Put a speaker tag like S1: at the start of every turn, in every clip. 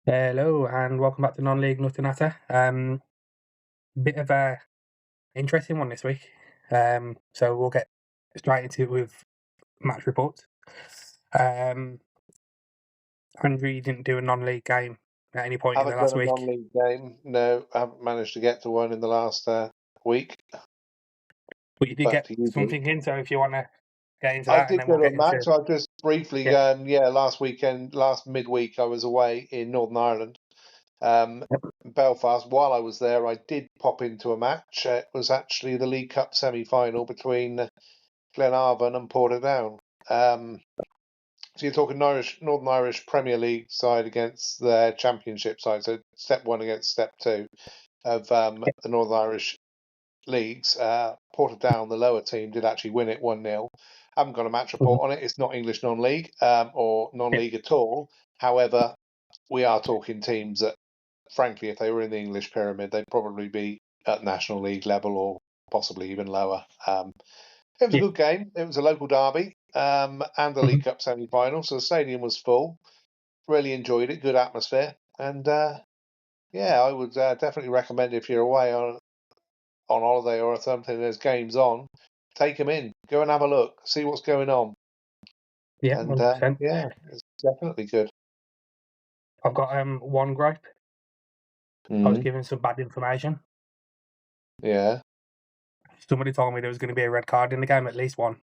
S1: Hello and welcome back to Non-League Nothing Natter. Bit of a interesting one this week. So we'll get straight into it with match reports. Andrew, you didn't do a non-league game at any point in the
S2: Haven't
S1: last
S2: done a
S1: week,
S2: non-league game. No, I haven't managed to get to one in the last week.
S1: but you did
S2: Back
S1: get
S2: to you, Bruce.
S1: something in. So if you want to get into
S2: I
S1: that, and
S2: did
S1: then
S2: go
S1: we'll
S2: to a
S1: get
S2: match.
S1: into
S2: I just briefly,
S1: yeah.
S2: last midweek, I was away in Northern Ireland,
S1: Yep.
S2: Belfast. While I was there, I did pop into a match. It was actually the League Cup semi-final between Glenarvan and Portadown. So you're talking Northern Irish Premier League side against their Championship side. So step one against step two of the Northern Irish leagues. Portadown, the lower team, did actually win it 1-0. Haven't got a match
S1: Mhm.
S2: report on it. It's not English non-league or
S1: Yeah.
S2: non-league at all. However, we are talking teams that, frankly, if they were in the English pyramid, they'd probably be at National League level or possibly even lower. It was a
S1: Yeah.
S2: good game. It was a local derby and a
S1: Mhm.
S2: League Cup semi-final, so the stadium was full. Really enjoyed it. Good atmosphere, and yeah, I would definitely recommend if you're away on holiday or something, there's games on, take them in, go and have a look, see what's going on,
S1: Yeah,
S2: and
S1: 100%.
S2: yeah, it's definitely good.
S1: I've got one gripe. I was
S2: Mm,
S1: given some bad information.
S2: yeah,
S1: Somebody told me there was going to be a red card in the game, at least one,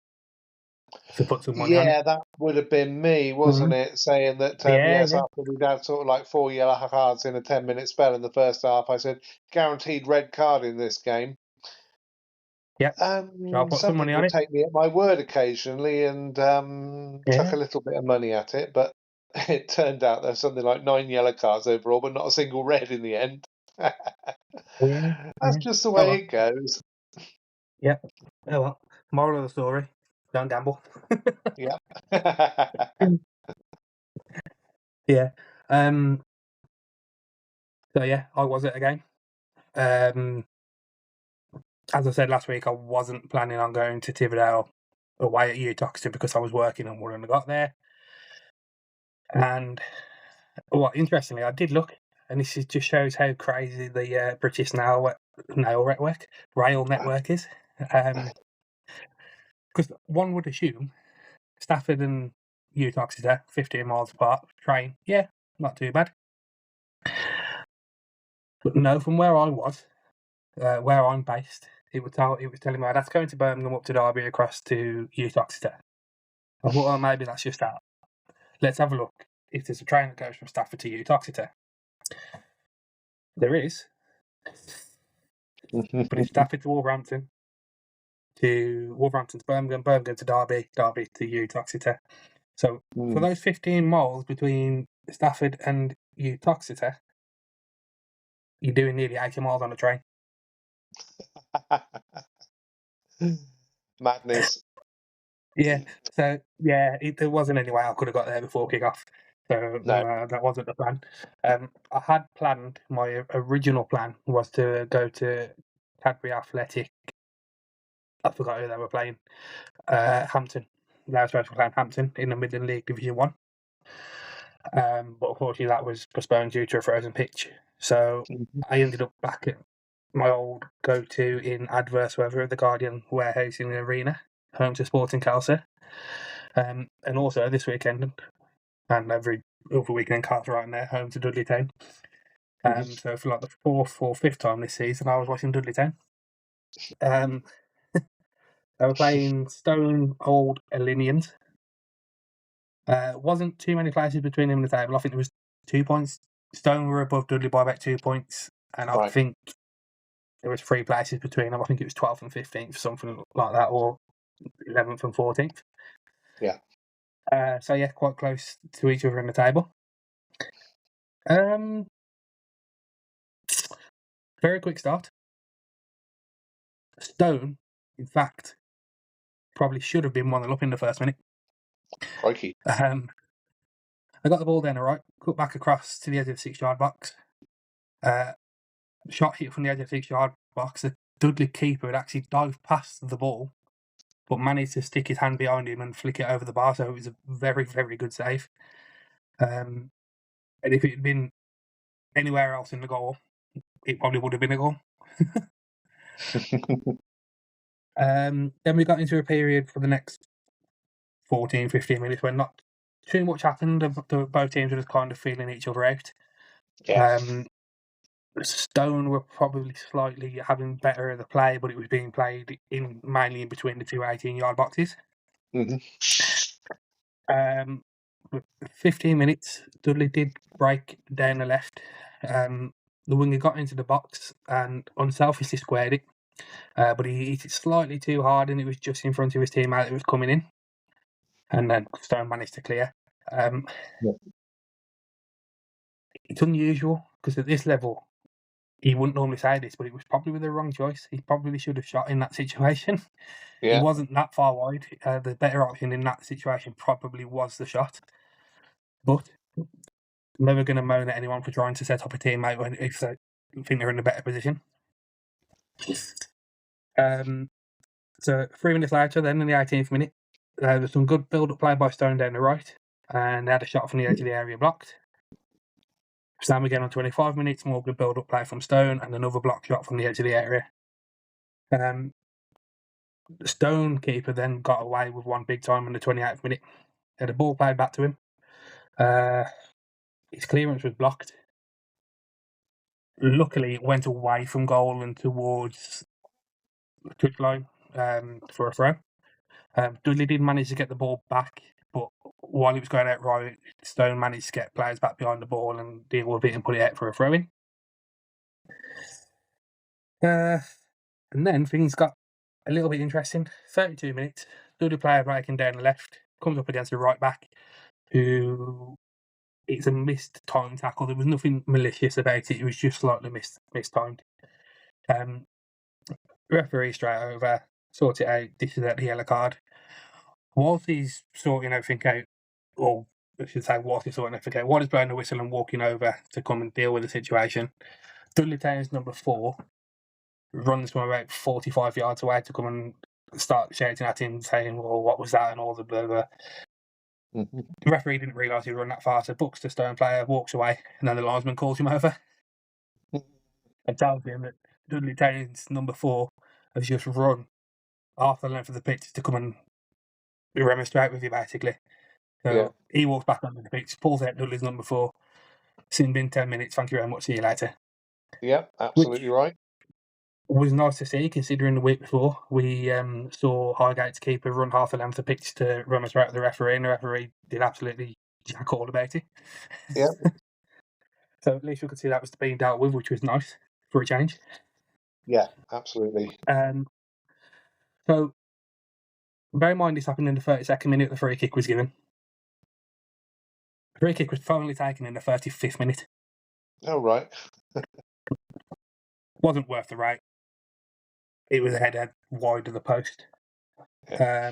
S1: to put some money on it.
S2: yeah, that would have been me, wasn't
S1: Mhm.
S2: it? Saying that
S1: Yeah,
S2: yes,
S1: yeah.
S2: after we'd had sort of like 4 yellow cards in a 10-minute spell in the first half, I said guaranteed red card in this game.
S1: Yeah, so I'll put
S2: Some
S1: some money
S2: people
S1: on it.
S2: take me at my word occasionally and chuck
S1: Yeah,
S2: a little bit of money at it, but it turned out there's something like 9 yellow cards overall, but not a single red in the end.
S1: yeah,
S2: That's
S1: yeah.
S2: just the
S1: Oh
S2: way
S1: well,
S2: it goes.
S1: yeah. Oh well. Moral of the story: don't gamble.
S2: Yeah.
S1: Yeah. Um. So yeah, I was at a game. Um. As I said last week, I wasn't planning on going to Tividale away at Utoxeter because I was working and wouldn't have got there. And interestingly, I did look, and this just shows how crazy the British rail network is. Because one would assume Stafford and Utoxeter, 15 miles apart, train, yeah, not too bad. But no, from where I was, where I'm based, it was telling me I'd have to go into Birmingham up to Derby across to Utoxeter. I thought, well, maybe that's just that. Let's have a look if there's a train that goes from Stafford to Utoxeter. There is, but it's Stafford to Wolverhampton to Birmingham, Birmingham to Derby, Derby to Utoxeter. So for
S2: Mm.
S1: those 15 miles between Stafford and Utoxeter, you're doing nearly 80 miles on a train.
S2: Madness.
S1: Yeah, so yeah, there wasn't any way I could have got there before kick-off. So
S2: No.
S1: that wasn't the plan. I had planned, my original plan was to go to Cadbury Athletic. I forgot who they were playing. Hampton. They were supposed to play Hampton in the Midland League Division 1. But unfortunately that was postponed due to a frozen pitch. So
S2: Mhm.
S1: I ended up back at my old go-to in adverse weather at the Guardian warehouse in the arena, home to Sporting Calcer. And also this weekend and every other weekend, Cartwright there, home to Dudley Town. So for like the fourth or fifth time this season, I was watching Dudley Town. Um, they were playing Stone Old Alleynians. Wasn't too many places between them and the table. I think there was 2 points. Stone were above Dudley by about 2 points, and I
S2: Right.
S1: think there was 3 places between them. I think it was 12th and 15th, something like that, or 11th and 14th.
S2: Yeah.
S1: So yeah, quite close to each other in the table. Um, very quick start. Stone, in fact, probably should have been 1-0 up in the first minute.
S2: Crikey.
S1: I got the ball then, all right, cut back across to the edge of the 6-yard box. Shot hit from the edge of the 6-yard box. The Dudley keeper had actually dived past the ball, but managed to stick his hand behind him and flick it over the bar. So it was a very, very good save. And if it had been anywhere else in the goal, it probably would have been a goal. Then we got into a period for the next 14, 15 minutes when not too much happened. Both teams were just kind of feeling each other out.
S2: Yeah.
S1: Stone were probably slightly having better of the play, but it was being played mainly in between the two 18-yard boxes.
S2: Mhm.
S1: 15 minutes, Dudley did break down the left. The winger got into the box and unselfishly squared it, but he hit it slightly too hard and it was just in front of his teammate that was coming in. And then Stone managed to clear.
S2: Yeah.
S1: It's unusual because at this level, he wouldn't normally say this, but it was probably the wrong choice. He probably should have shot in that situation. He
S2: Yeah.
S1: wasn't that far wide. The better option in that situation probably was the shot. But I'm never going to moan at anyone for trying to set up a teammate if they think they're in a better position. So 3 minutes later, then in the 18th minute, there was some good build-up play by Stone down the right, and they had a shot from the edge of the area blocked. Sam again on 25 minutes, more good build-up play from Stone, and another block shot from the edge of the area. The Stone keeper then got away with one big time in the 28th minute. Had a ball played back to him. His clearance was blocked. Luckily, it went away from goal and towards the touchline for a throw. Dudley did manage to get the ball back, but while it was going out right, Stone managed to get players back behind the ball and deal with it and put it out for a throw-in. And then things got a little bit interesting. 32 minutes, Dudley player breaking down the left, comes up against the right back, who it's a missed time tackle. There was nothing malicious about it. It was just slightly mistimed. Referee straight over, sort it out, dishes out the yellow card. Whilst he's sorting everything out, or I should say, whilst he's sorting everything out, while he's blowing the whistle and walking over to come and deal with the situation, Dudley Town's number 4 runs from about 45 yards away to come and start shouting at him, saying, well, what was that, and all the blah, blah.
S2: Mm-hmm.
S1: The referee didn't realise he'd run that far, so books the Stone player, walks away, and then the linesman calls him over and tells him that Dudley Town's number 4 has just run half the length of the pitch to come and remonstrate with you, basically. So he walks back onto the pitch, pulls out Dudley's number 4. Seen been 10 minutes, thank you very much, see you later.
S2: Yeah, absolutely right.
S1: Was nice to see, considering the week before we saw Highgate's keeper run half the length of the pitch to remonstrate with the referee, and the referee did absolutely jack all about it.
S2: Yeah.
S1: So at least we could see that was being dealt with, which was nice for a change.
S2: Yeah, absolutely.
S1: So bear in mind this happened in the 32nd minute the free kick was given. The free kick was finally taken in the 35th minute.
S2: Oh, right.
S1: Wasn't worth the right. It was a header wide of the post.
S2: Yeah.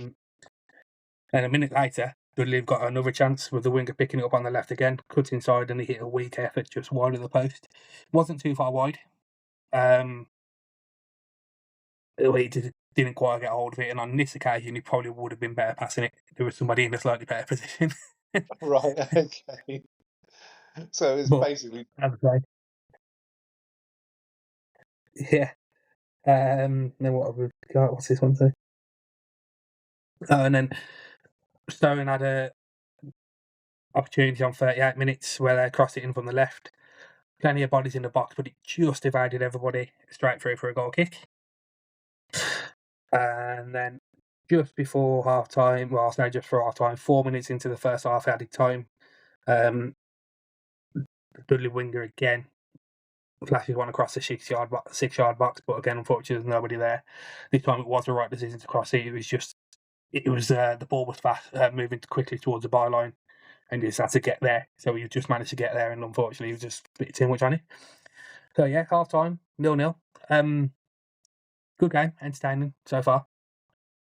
S1: And a minute later, Dudley got another chance with the winger picking it up on the left again, cut inside and he hit a weak effort just wide of the post. Wasn't too far wide. He didn't quite get hold of it, and on this occasion, he probably would have been better passing it. There was somebody in a slightly better position.
S2: Right, okay. So it's basically...
S1: As I say. Yeah. Then what have we got? What's this one say? And then Stone had a opportunity on 38 minutes where they crossed it in from the left. Plenty of bodies in the box, but it just divided everybody straight through for a goal kick. And then just before half time, well, I'll say just for half time, 4 minutes into the first half added time, the Dudley winger again flashes one across the 6-yard box, but again, unfortunately, there's nobody there. This time it was the right decision to cross it. The ball was fast, moving quickly towards the byline, and he just had to get there. So he just managed to get there, and unfortunately, he was just a bit too much on it. So yeah, half time, 0-0. Good game, entertaining so far.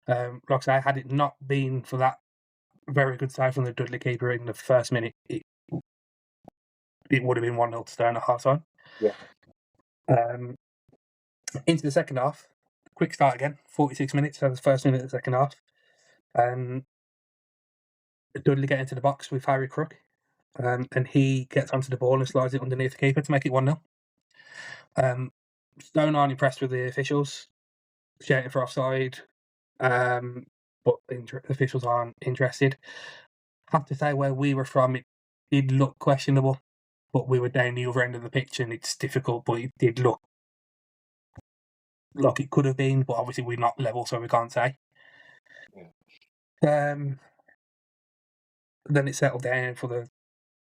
S1: Like I say, had it not been for that very good save from the Dudley keeper in the first minute, it would have been 1-0 to Stone at half time.
S2: Yeah.
S1: Into the second half, quick start again, 46 minutes, so the first minute of the second half. Dudley get into the box with Harry Crook. and he gets onto the ball and slides it underneath the keeper to make it 1-0. Stone aren't impressed with the officials, shouting for offside, but officials aren't interested. Have to say, where we were from, it did look questionable, but we were down the other end of the pitch, and it's difficult, but it did look like it could have been, but obviously we're not level, so we can't say. Then it settled down for the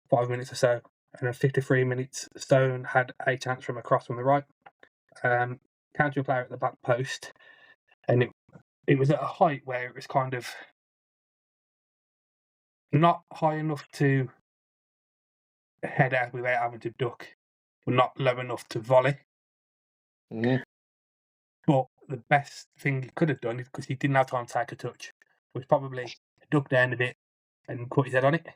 S1: 5 minutes or so, and then 53 minutes, Stone had a chance from a cross from the right, counter a player at the back post, and it was at a height where it was kind of not high enough to head out without having to duck, but not low enough to volley.
S2: Mm-hmm.
S1: But the best thing he could have done, because he didn't have time to take a touch, was probably duck down a bit and put his head on it.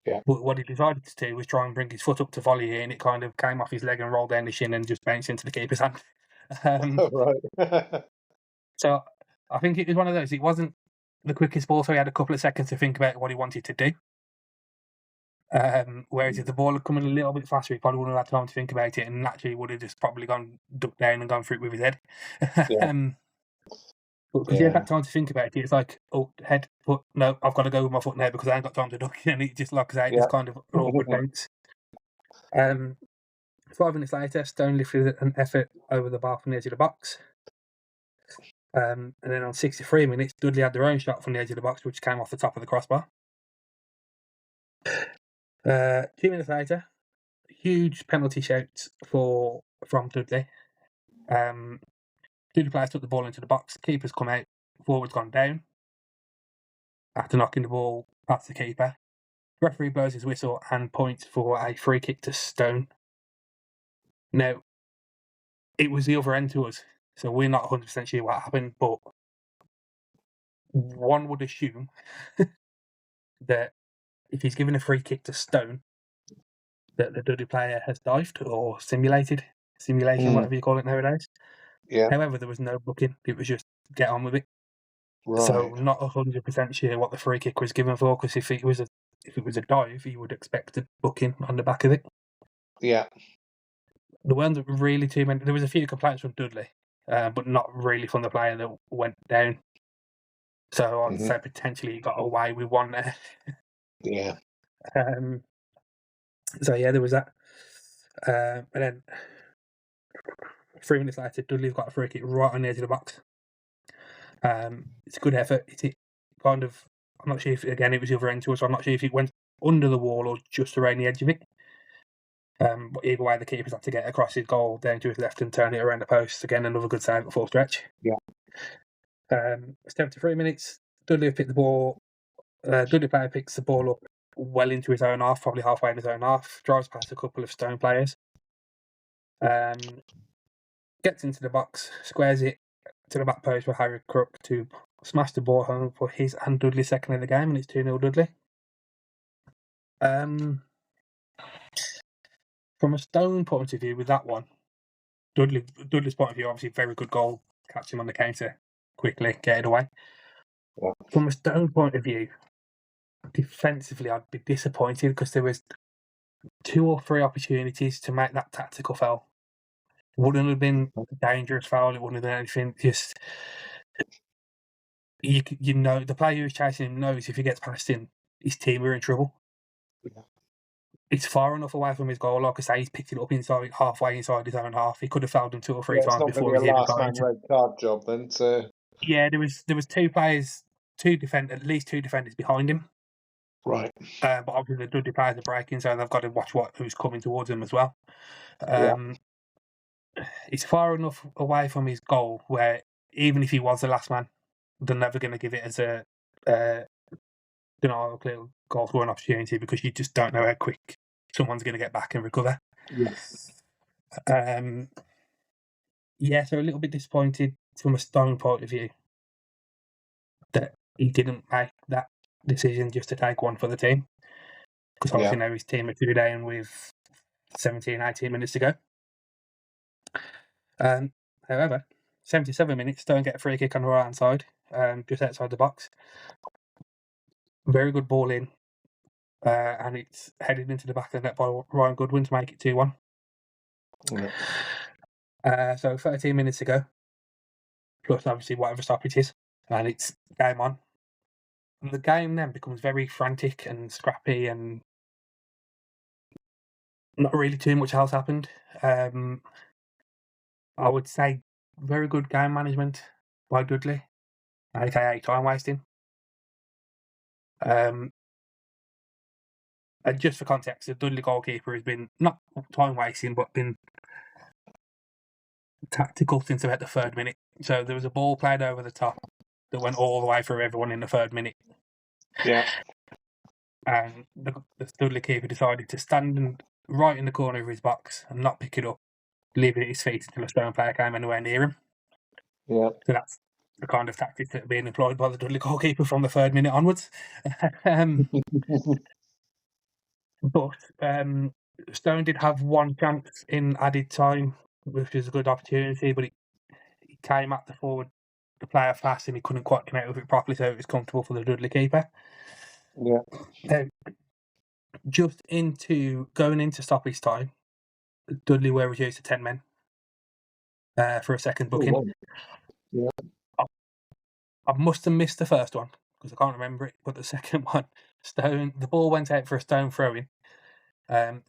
S2: Yeah.
S1: But what he decided to do was try and bring his foot up to volley it, and it kind of came off his leg and rolled down the shin and just bounced into the keeper's hand.
S2: Right.
S1: So I think it was one of those. It wasn't the quickest ball, so he had a couple of seconds to think about what he wanted to do. Whereas if the ball had come in a little bit faster, he probably wouldn't have had time to think about it, and naturally would have just probably ducked down and gone through it with his head. But because he had that time to think about it, it's like, oh, head, foot, no, I've got to go with my foot now because I ain't got time to duck, and it just locks out this kind of awkward bounce. 5 minutes later, Stone lifted an effort over the bar from the edge of the box. And then on 63 minutes, Dudley had their own shot from the edge of the box, which came off the top of the crossbar. 2 minutes later, huge penalty shout from Dudley. Dudley players took the ball into the box. Keeper's come out. Forward's gone down after knocking the ball past the keeper. Referee blows his whistle and points for a free kick to Stone. Now, it was the other end to us, so we're not 100% sure what happened, but one would assume that if he's given a free kick to Stone, that the Dudley player has dived or simulation, whatever you call it nowadays.
S2: Yeah.
S1: However, there was no booking. It was just get on with it.
S2: Right.
S1: So not 100% sure what the free kick was given for, because if it was a dive, you would expect a booking on the back of it.
S2: Yeah.
S1: There weren't really too many. There was a few complaints from Dudley, but not really from the player that went down. So I'd say potentially he got away with one there.
S2: Yeah.
S1: So yeah, there was that. And then 3 minutes later, Dudley's got a free kick right on the edge of the box. It's a good effort. It kind of, I'm not sure if, again, it was the other end to us, so I'm not sure if it went under the wall or just around the edge of it. But either way, the keeper's had to get across his goal down to his left and turn it around the post. Again, another good save at full stretch.
S2: Yeah.
S1: 73 minutes, Dudley picked the ball. Dudley player picks the ball up well into his own half, probably halfway in his own half, drives past a couple of Stone players, gets into the box, squares it to the back post for Harry Crook to smash the ball home for his and Dudley's second of the game, and it's 2-0 Dudley. From a Stone point of view, with that one, Dudley's point of view, obviously very good goal, catch him on the counter quickly, get it away.
S2: Yeah.
S1: From a Stone point of view, defensively, I'd be disappointed because there was 2 or 3 opportunities to make that tactical foul. It wouldn't have been a dangerous foul. It wouldn't have been anything. Just you know, the player who's chasing him knows if he gets past him, his team are in trouble.
S2: Yeah.
S1: It's far enough away from his goal. Like I say, he's picked it up halfway inside his own half. He could have fouled him 2 or 3 times before he
S2: last man red card job then. So
S1: yeah, there was 2 players, at least 2 defenders behind him.
S2: Right.
S1: But obviously the Dudley players are breaking, so they've got to watch who's coming towards them as well. It's far enough away from his goal where even if he was the last man, they're never going to give it as a clear goal scoring opportunity, because you just don't know how quick someone's going to get back and recover.
S2: Yes.
S1: So a little bit disappointed from a Stone point of view that he didn't make that decision just to take one for the team, because obviously now his team are 2 down with 17, 18 minutes to go. However, 77 minutes, Stone get a free kick on the right hand side, just outside the box. Very good ball in. and it's headed into the back of the net by Ryan Goodwin to make it 2-1. So 13 minutes ago, plus obviously whatever stoppage is, and it's game on. And the game then becomes very frantic and scrappy, and not really too much else happened. I would say very good game management by Dudley, aka time wasting. And just for context, the Dudley goalkeeper has been not time wasting, but been tactical since about the 3rd minute. So there was a ball played over the top that went all the way through everyone in the 3rd minute.
S2: Yeah.
S1: And the Dudley keeper decided to stand right in the corner of his box and not pick it up, leave it at his feet until a Stone player came anywhere near him.
S2: Yeah.
S1: So that's the kind of tactics that are being employed by the Dudley goalkeeper from the 3rd minute onwards. But Stone did have one chance in added time, which was a good opportunity, but it came at the player fast, and he couldn't quite connect with it properly, so it was comfortable for the Dudley keeper.
S2: Yeah.
S1: Just going into stoppage time, Dudley were reduced to 10 men for a second booking.
S2: Oh, wow. Yeah.
S1: I must have missed the first one because I can't remember it, but the second one, the ball went out for a Stone throw-in.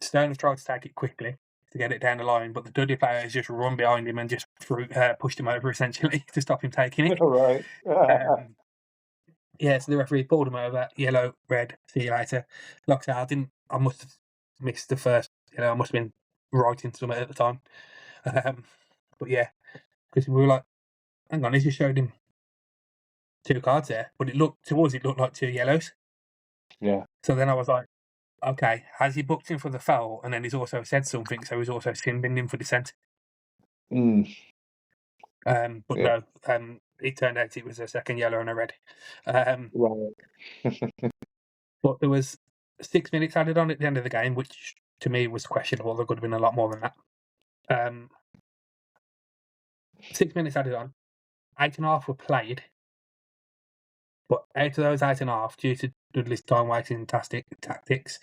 S1: Stone have tried to take it quickly to get it down the line, but the Dudley players just run behind him and just pushed him over essentially to stop him taking it.
S2: Right.
S1: So the referee pulled him over, yellow, red, see you later. Like I said, I must have missed the first, I must have been writing something at the time. But yeah, because we were like, hang on, he just showed him 2 cards there, but it looked like 2 yellows.
S2: Yeah.
S1: So then I was like, okay, has he booked him for the foul? And then he's also said something, so he's also sin-binned him for dissent. But no, it turned out it was a second yellow and a red.
S2: Right.
S1: But there was 6 minutes added on at the end of the game, which to me was questionable. There could have been a lot more than that. 6 minutes added on, 8.5 were played. But out of those 8.5, due to Dudley's time-wasting tactics,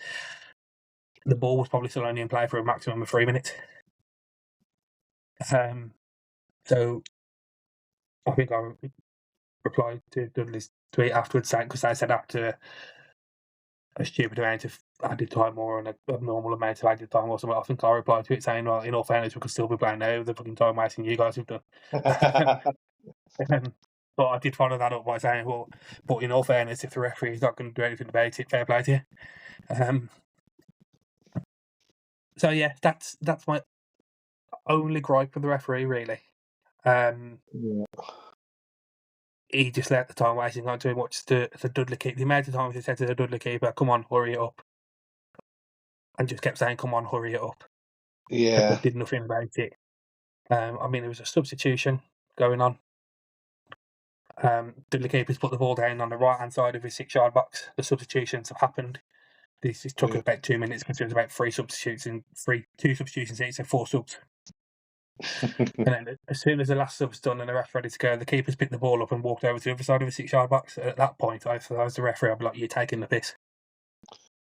S1: the ball was probably still only in play for a maximum of 3 minutes. So I think I replied to Dudley's tweet afterwards, saying, because I said after a stupid amount of added time or an abnormal amount of added time or something, I think I replied to it saying, well, in all fairness, we could still be playing now, the fucking time wasting you guys have done. But I did follow that up by saying, well, but in all fairness, if the referee is not going to do anything about it, fair play to you. So yeah, that's my only gripe with the referee, really. He just let the time wasting on too much. The Dudley keeper, the amount of times he said to the Dudley keeper, "Come on, hurry it up," and just kept saying, "Come on, hurry it up."
S2: Yeah.
S1: But did nothing about it. I mean, there was a substitution going on. Dudley keepers put the ball down on the right-hand side of his 6-yard box. The substitutions have happened. This took about 2 minutes because there was about 2 substitutions each, so 4 subs. And then as soon as the last sub's done and the ref's ready to go, the keepers picked the ball up and walked over to the other side of the 6-yard box. At that point, if I was the referee, I'd be like, "You're taking the piss."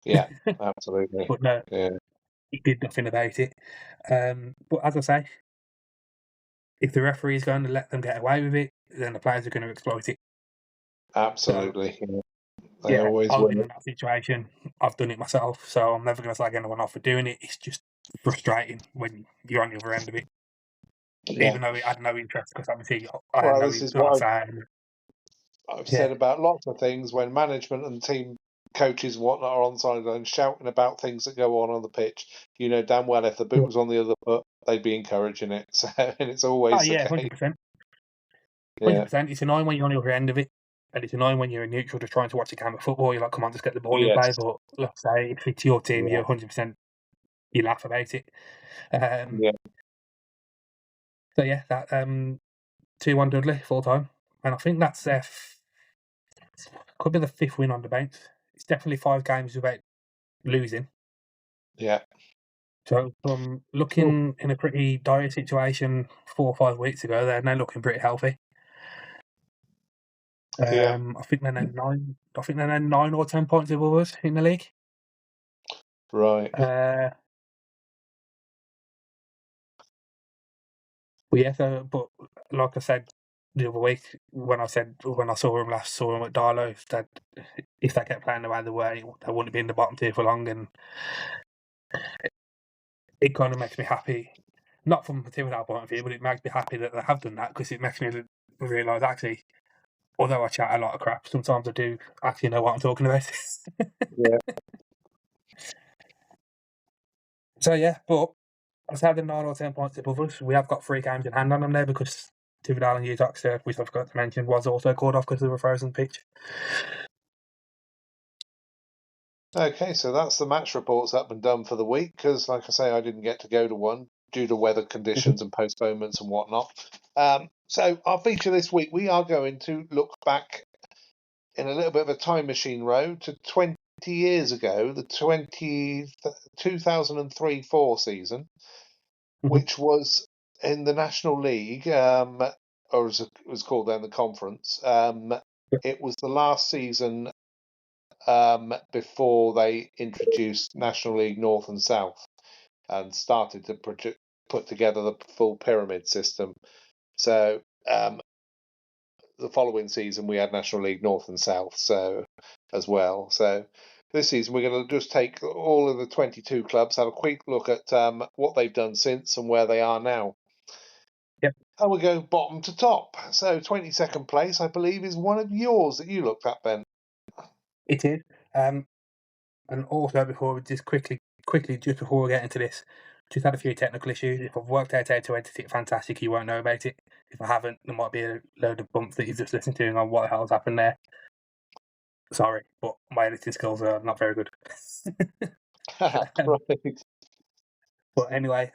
S2: Yeah, absolutely.
S1: But no, he did nothing about it. But as I say, if the referee is going to let them get away with it, then the players are going to exploit it.
S2: Absolutely.
S1: So,
S2: they always
S1: I've
S2: will.
S1: been in that situation. I've done it myself, so I'm never going to slag anyone off for doing it. It's just frustrating when you're on the other end of it.
S2: Yeah.
S1: Even though it had no interest, because obviously I had
S2: Well,
S1: no
S2: this is
S1: interest.
S2: what I've said about lots of things when management and team coaches and whatnot are on the sideline shouting about things that go on the pitch. You know damn well if the boot was on the other foot, they'd be encouraging it. So, and it's always the case.
S1: 100%. 100%. It's annoying when you're on the other end of it, and it's annoying when you're in neutral just trying to watch a game of football. You're like, come on, just get the ball in play. But let's say if it's your team, you're 100%. You laugh about it. So yeah, that 2-1 Dudley full time, and I think that's could be the 5th win on the bounce. It's definitely 5 games without losing.
S2: Yeah.
S1: So from looking in a pretty dire situation 4 or 5 weeks ago, they're now looking pretty healthy. I think they're now 9. I think they're now 9 or 10 points above us in the league.
S2: Right.
S1: But yeah, but like I said the other week when I saw him last, saw him at Darlow, that if they kept playing the way they were, they wouldn't be in the bottom tier for long, and it kind of makes me happy. Not from a Tiverton point of view, but it makes me happy that they have done that, because it makes me realise, actually, although I chat a lot of crap, sometimes I do actually know what I'm talking about.
S2: Yeah.
S1: So yeah, but as having 9 or 10 points above us, we have got 3 games in hand on them there, because Tiverton and Utoxter, which I forgot to mention, was also called off because of a frozen pitch.
S2: Okay, so that's the match reports up and done for the week, because, like I say, I didn't get to go to one due to weather conditions and postponements and whatnot. So our feature this week, we are going to look back in a little bit of a time machine road to 20 years ago, the 2003-4 season, which was in the National League, or as it was called then, the Conference. It was the last season before they introduced National League North and South and started to put together the full pyramid system. So the following season we had National League North and South as well. So this season we're going to just take all of the 22 clubs, have a quick look at what they've done since and where they are now.
S1: Yep.
S2: And we'll go bottom to top. So 22nd place, I believe, is one of yours that you looked at, Ben.
S1: It is. And also, before we just quickly, just before we get into this, just had a few technical issues. If I've worked out how to edit it, fantastic, you won't know about it. If I haven't, there might be a load of bumps that you've just listened to and on what the hell's happened there. Sorry, but my editing skills are not very good.
S2: Right.
S1: But anyway,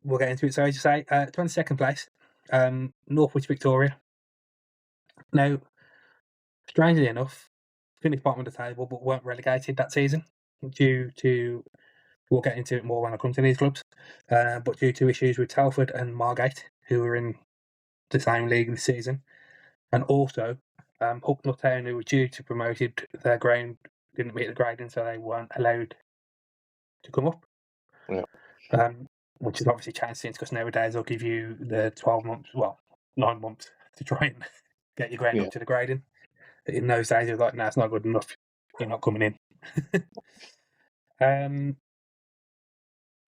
S1: we'll get into it. So as you say, 22nd place, Northwich Victoria. Now, strangely enough, finished bottom of the table, but weren't relegated that season due to, we'll get into it more when I come to these clubs, but due to issues with Telford and Margate, who were in the same league this season, and also Hucknall Town, who were due to promoted, their ground didn't meet the grading, so they weren't allowed to come up.
S2: Yeah.
S1: Which has obviously changed since, because nowadays they'll give you the 12 months, well, 9 months to try and get your ground up to the grading. In those days, it was like, no, it's not good enough. You're not coming in.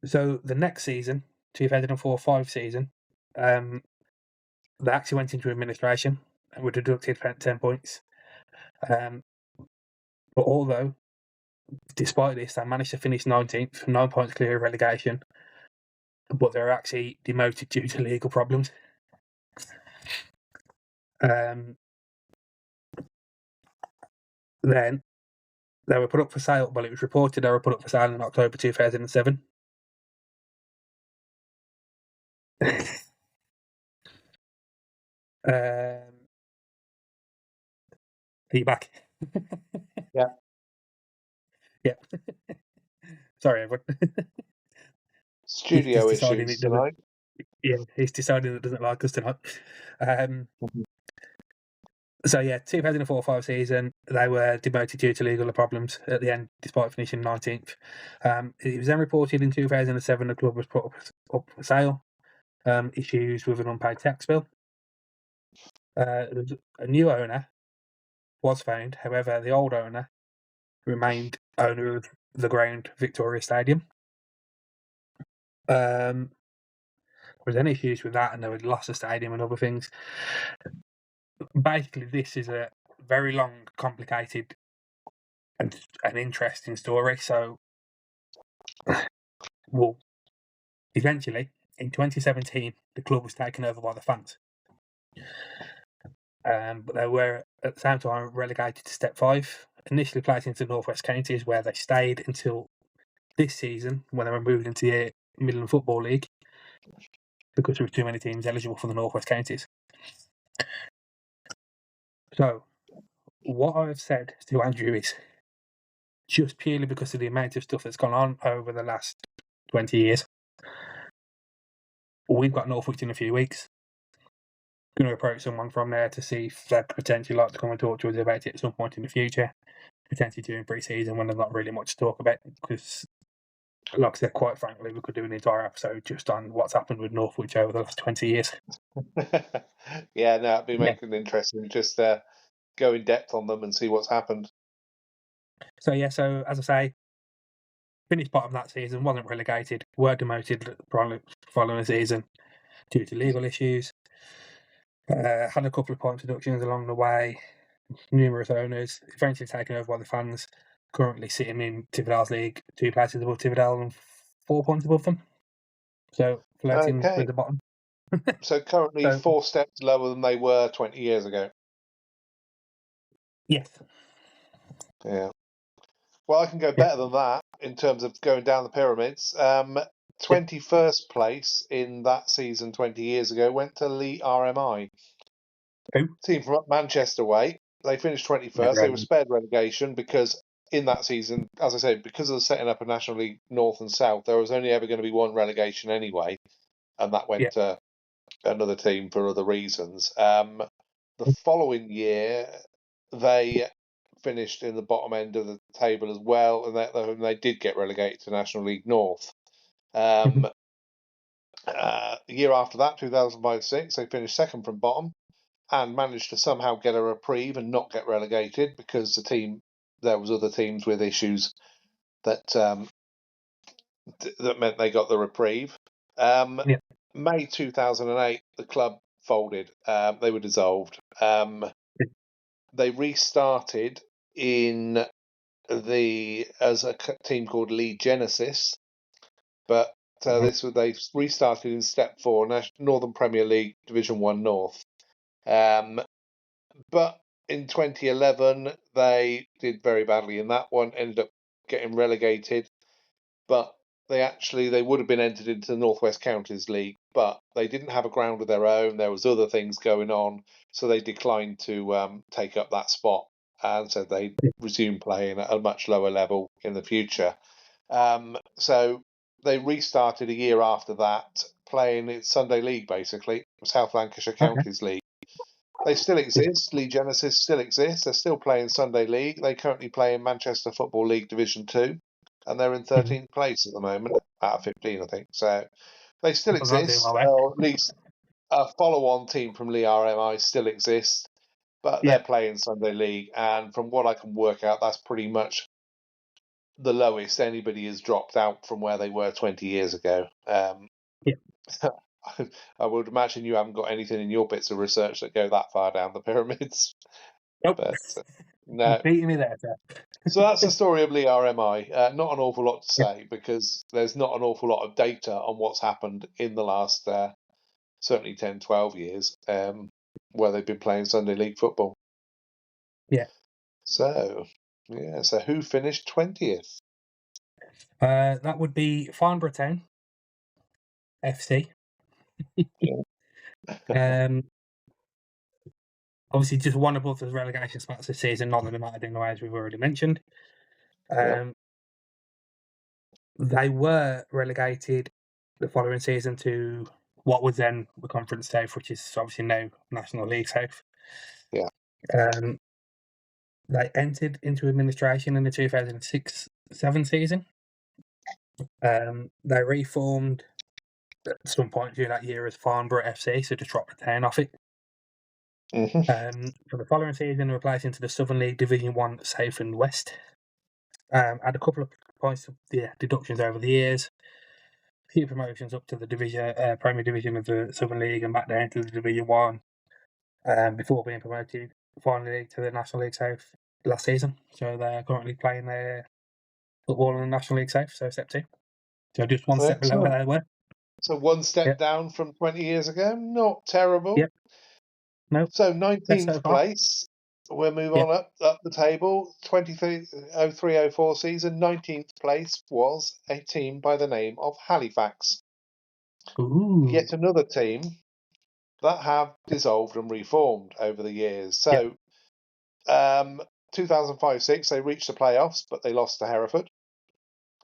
S1: So the next season, 2004-5 season, they actually went into administration and were deducted 10 points. But although, despite this, they managed to finish 19th, 9 points clear of relegation, but they were actually demoted due to legal problems. Then they were put up for sale. Well, it was reported they were put up for sale in October 2007. Are you back?
S2: Yeah.
S1: Yeah. Sorry, everyone.
S2: Studio issues tonight.
S1: Yeah, he's deciding it doesn't like us tonight. So yeah, 2004-5 season, they were demoted due to legal problems at the end, despite finishing 19th. It was then reported in 2007 the club was put up for sale. Issues with an unpaid tax bill. A new owner was found. However, the old owner remained owner of the ground, Victoria Stadium. There was any issues with that, and they would lost the stadium and other things. Basically, this is a very long, complicated, and an interesting story. So, well, eventually, in 2017, the club was taken over by the fans. But they were, at the same time, relegated to Step 5, initially placed into North West Counties, where they stayed until this season, when they were moved into the Midland Football League, because there were too many teams eligible for the North West Counties. So, what I've said to Andrew is, just purely because of the amount of stuff that's gone on over the last 20 years, we've got Northwich in a few weeks. Going to approach someone from there to see if they'd potentially like to come and talk to us about it at some point in the future, potentially during pre-season when there's not really much to talk about, because like I said, quite frankly, we could do an entire episode just on what's happened with Northwich over the last 20 years.
S2: Yeah, no, it'd be
S1: Yeah.
S2: making it interesting. Just go in depth on them and see what's happened.
S1: So as I say, finished bottom that season, wasn't relegated, were demoted following the season due to legal issues. Had a couple of point deductions along the way, numerous owners, eventually taken over by the fans, currently sitting in Tividale's league, 2 places above Tividale and 4 points above them. So flirting
S2: Okay,
S1: with the bottom.
S2: so currently
S1: So
S2: 4 steps lower than they were 20 years ago.
S1: yes.
S2: Yeah. Well, I can go
S1: Yeah.
S2: better than that in terms of going down the pyramids.
S1: Yeah.
S2: 21st place in that season 20 years ago went to Lee RMI.
S1: Who?
S2: Team from up Manchester way. They finished 21st.
S1: Never
S2: They
S1: heard
S2: were
S1: of them.
S2: spared relegation because in that season, as I said, because of the setting up of National League North and South, there was only ever going to be one relegation anyway, and that
S1: Yeah.
S2: went to another team for other reasons. The following year, they finished in the bottom end of the table as well, and they did get relegated to National League North.
S1: Mhm.
S2: The year after that, 2005-06, they finished second from bottom and managed to somehow get a reprieve and not get relegated because there was other teams with issues that that meant they got the reprieve.
S1: Yeah.
S2: May 2008, the club folded. They were dissolved. They restarted in as a team called League Genesis, but
S1: Right.
S2: they restarted in Step 4, Northern Premier League Division 1 North. But in 2011, they did very badly in that one, ended up getting relegated. But they would have been entered into the Northwest Counties League, but they didn't have a ground of their own. There was other things going on, so they declined to take up that spot, and so they resumed playing at a much lower level in the future. So they restarted a year after that, playing its Sunday League, basically South Lancashire
S1: Okay.
S2: Counties League. They still
S1: Yeah.
S2: exist. League Genesis still exists. They're still playing Sunday League. They currently play in Manchester Football League Division 2, and they're in
S1: Mhm.
S2: 13th place at the moment, out of 15, I think. So they still
S1: I'm not doing
S2: exist,
S1: well there.
S2: or at least a follow-on team from Lee RMI still exists, but they're
S1: Yeah.
S2: playing Sunday League. And from what I can work out, that's pretty much the lowest anybody has dropped out from where they were 20 years ago.
S1: Yeah.
S2: I would imagine you haven't got anything in your bits of research that go that far down the pyramids.
S1: Nope.
S2: But
S1: You're
S2: no.
S1: beating me there, sir.
S2: So that's the story of Lee RMI. Not an awful lot to
S1: Yeah.
S2: say because there's not an awful lot of data on what's happened in the last certainly 10, 12 years where they've been playing Sunday League football.
S1: Yeah.
S2: So, yeah, so who finished 20th?
S1: That would be Farnborough Town FC.
S2: Yeah.
S1: Um, Obviously, just one above the relegation spots this season, not that it mattered in the ways we've already mentioned.
S2: Yeah.
S1: They were relegated the following season to what was then the Conference South, which is obviously now National League South.
S2: Yeah.
S1: Um, they entered into administration in the 2006-07 season. They reformed at some point during that year as Farnborough FC, so just dropped the town off it.
S2: Hmm.
S1: For the following season, they were placed into the Southern League Division 1 South and West. Had a couple of points of deductions over the years. A few promotions up to the Premier Division of the Southern League and back down to the Division 1 before being promoted finally to the National League South last season. So they're currently playing their football in the National League South, so Step 2. So just one step below where
S2: Excellent.
S1: they were.
S2: So one step
S1: Yep.
S2: down from 20 years ago. Not terrible.
S1: Yep. No.
S2: So
S1: Best so
S2: 19th
S1: far.
S2: place. We'll move
S1: Yep.
S2: on up the table. 23-03-04 season. 19th place was a team by the name of Halifax.
S1: Ooh.
S2: Yet another team that have dissolved and reformed over the years.
S1: Yep.
S2: So 2005-06, they reached the playoffs, but they lost to Hereford.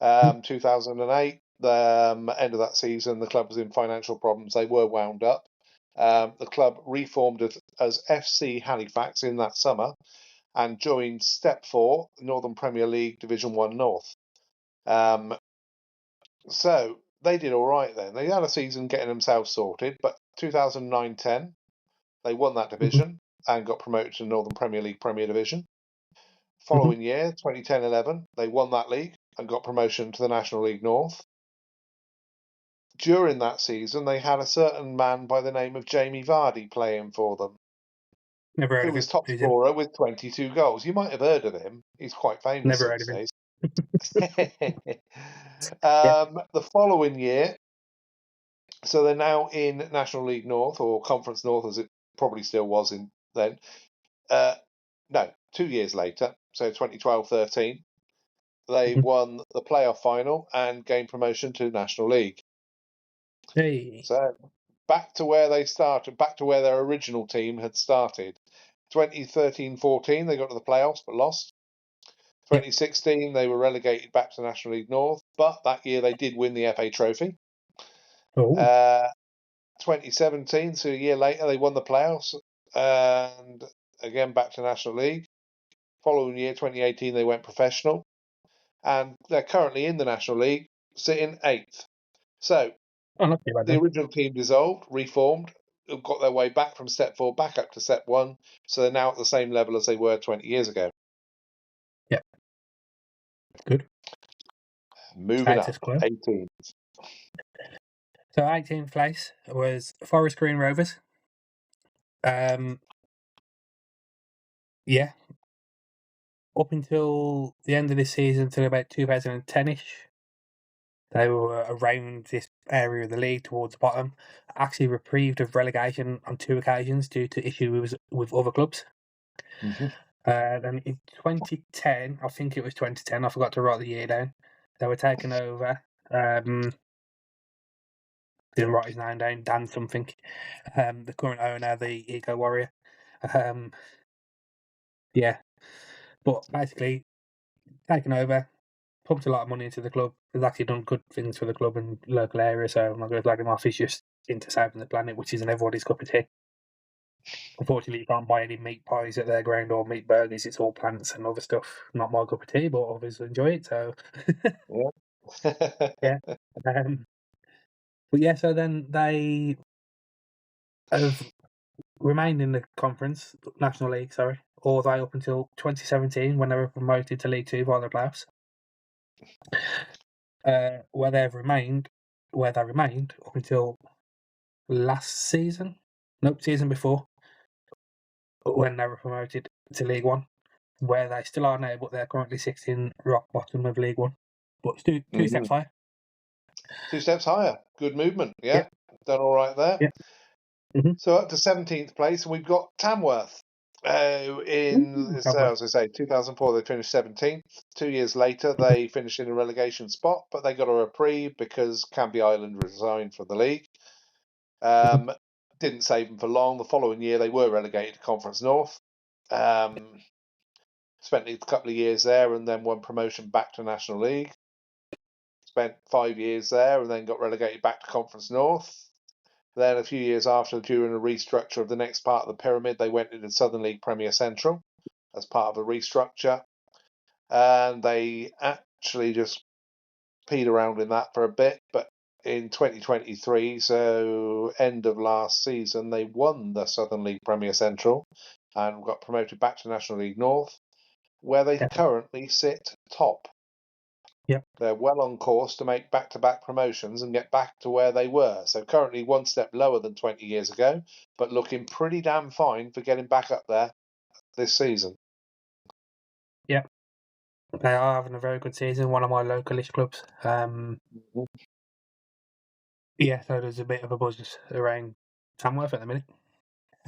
S2: 2008, the end of that season, the club was in financial problems. They were wound up. The club reformed as FC Halifax in that summer and joined Step 4, Northern Premier League Division 1 North. So they did all right then. They had a season getting themselves sorted, but 2009-10, they won that
S1: Hmm.
S2: division and got promoted to the Northern Premier League Premier Division.
S1: Hmm.
S2: Following year, 2010-11, they won that league and got promotion to the National League North. During that season, they had a certain man by the name of Jamie Vardy playing for them,
S1: Never heard
S2: who
S1: of
S2: was
S1: him.
S2: top
S1: Who's him?
S2: scorer with 22 goals. You might have heard of him. He's quite famous
S1: Never heard
S2: these
S1: of him.
S2: days.
S1: Yeah.
S2: The following year, so they're now in National League North or Conference North, as it probably still was in then. Uh, no, 2 years later, so 2012-13, they
S1: Mhm.
S2: won the playoff final and gained promotion to National League.
S1: Hey.
S2: So back to where they started, back to where their original team had started. 2013-14, they got to the playoffs but lost.
S1: Yep.
S2: 2016, they were relegated back to National League North, but that year they did win the FA Trophy.
S1: Oh.
S2: Uh, 2017, so a year later, they won the playoffs and again back to National League. Following year, 2018, they went professional and they're currently in the National League, sitting 8th. So
S1: Oh, not too bad
S2: the
S1: then.
S2: original team dissolved, reformed, got their way back from step 4 back up to step 1, so they're now at the same level as they were 20 years ago.
S1: Yep. Good.
S2: Moving
S1: Status
S2: up,
S1: quo.
S2: 18.
S1: So 18th place was Forest Green Rovers. Um, yeah, up until the end of this season, till about 2010-ish, they were around this area of the league towards the bottom. Actually reprieved of relegation on 2 occasions due to issues with other clubs.
S2: Mm-hmm.
S1: Then in 2010, I think it was 2010, I forgot to write the year down, they were taken over. Didn't write his name down, Dan something. The current owner, the Eco Warrior. Um, yeah, but basically, taken over, pumped a lot of money into the club. Has actually done good things for the club and local area, so I'm not going to flag him off. He's just into saving the planet, which isn't everybody's cup of tea. Unfortunately, you can't buy any meat pies at their ground or meat burgers. It's all plants and other stuff. Not my cup of tea, but others enjoy it. So,
S2: Yeah.
S1: yeah. Um, but yeah, so then they have remained in the conference, National League, sorry, all the way up until 2017 when they were promoted to League Two via the playoffs. Where they remained up until last season, nope, season before, when they were promoted to League One, where they still are now, but they're currently sixth in rock bottom of League One, but two
S2: Hmm.
S1: steps higher.
S2: 2 steps higher. Good movement. Yeah,
S1: Yep,
S2: done all right there.
S1: yep. Mm-hmm.
S2: So up to 17th place, and we've got Tamworth.
S1: Tamworth.
S2: As I say, 2004 they finished 17th. 2 years later they finished in a relegation spot, but they got a reprieve because Canby Island resigned from the league.
S1: Mhm.
S2: Didn't save them for long. The following year they were relegated to Conference North. Spent a couple of years there and then won promotion back to National League. Spent 5 years there and then got relegated back to Conference North. Then a few years after, during a restructure of the next part of the pyramid, they went into Southern League Premier Central as part of a restructure. And they actually just peed around in that for a bit. But in 2023, so end of last season, they won the Southern League Premier Central and got promoted back to National League North, where they
S1: Yep.
S2: currently sit top.
S1: Yep.
S2: They're well on course to make back-to-back promotions and get back to where they were. So currently 1 step lower than 20 years ago, but looking pretty damn fine for getting back up there this season.
S1: Yep. They are having a very good season. One of my localish clubs. Yeah, so there's a bit of a buzz around Tamworth at the minute.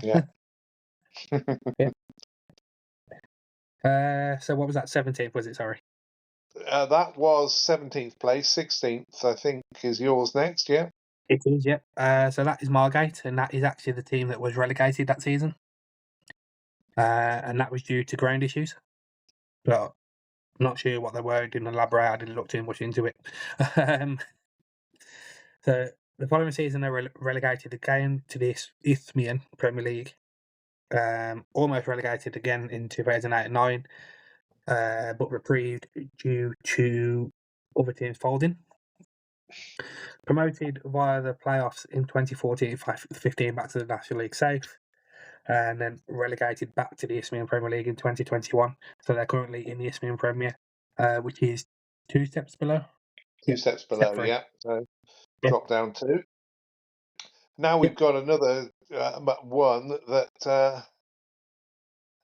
S2: Yeah.
S1: Yeah. So what was that? 17th, was it? Sorry.
S2: That was 17th place. 16th, I think, is yours next, yeah?
S1: It is, yep. So that is Margate, and that is actually the team that was relegated that season. And that was due to ground issues. But I'm not sure what they were. Didn't elaborate. I didn't look too much into it. So the following season, they were relegated again to the Isthmian Premier League. Almost relegated again in 2008-9, but reprieved due to other teams folding. Promoted via the playoffs in 2014-15 back to the National League South, and then relegated back to the Isthmian Premier League in 2021. So they're currently in the Isthmian Premier, which is 2 steps below.
S2: Two steps below,
S1: three.
S2: yeah. So
S1: Yeah.
S2: drop down 2. Now we've
S1: Yep.
S2: got another one that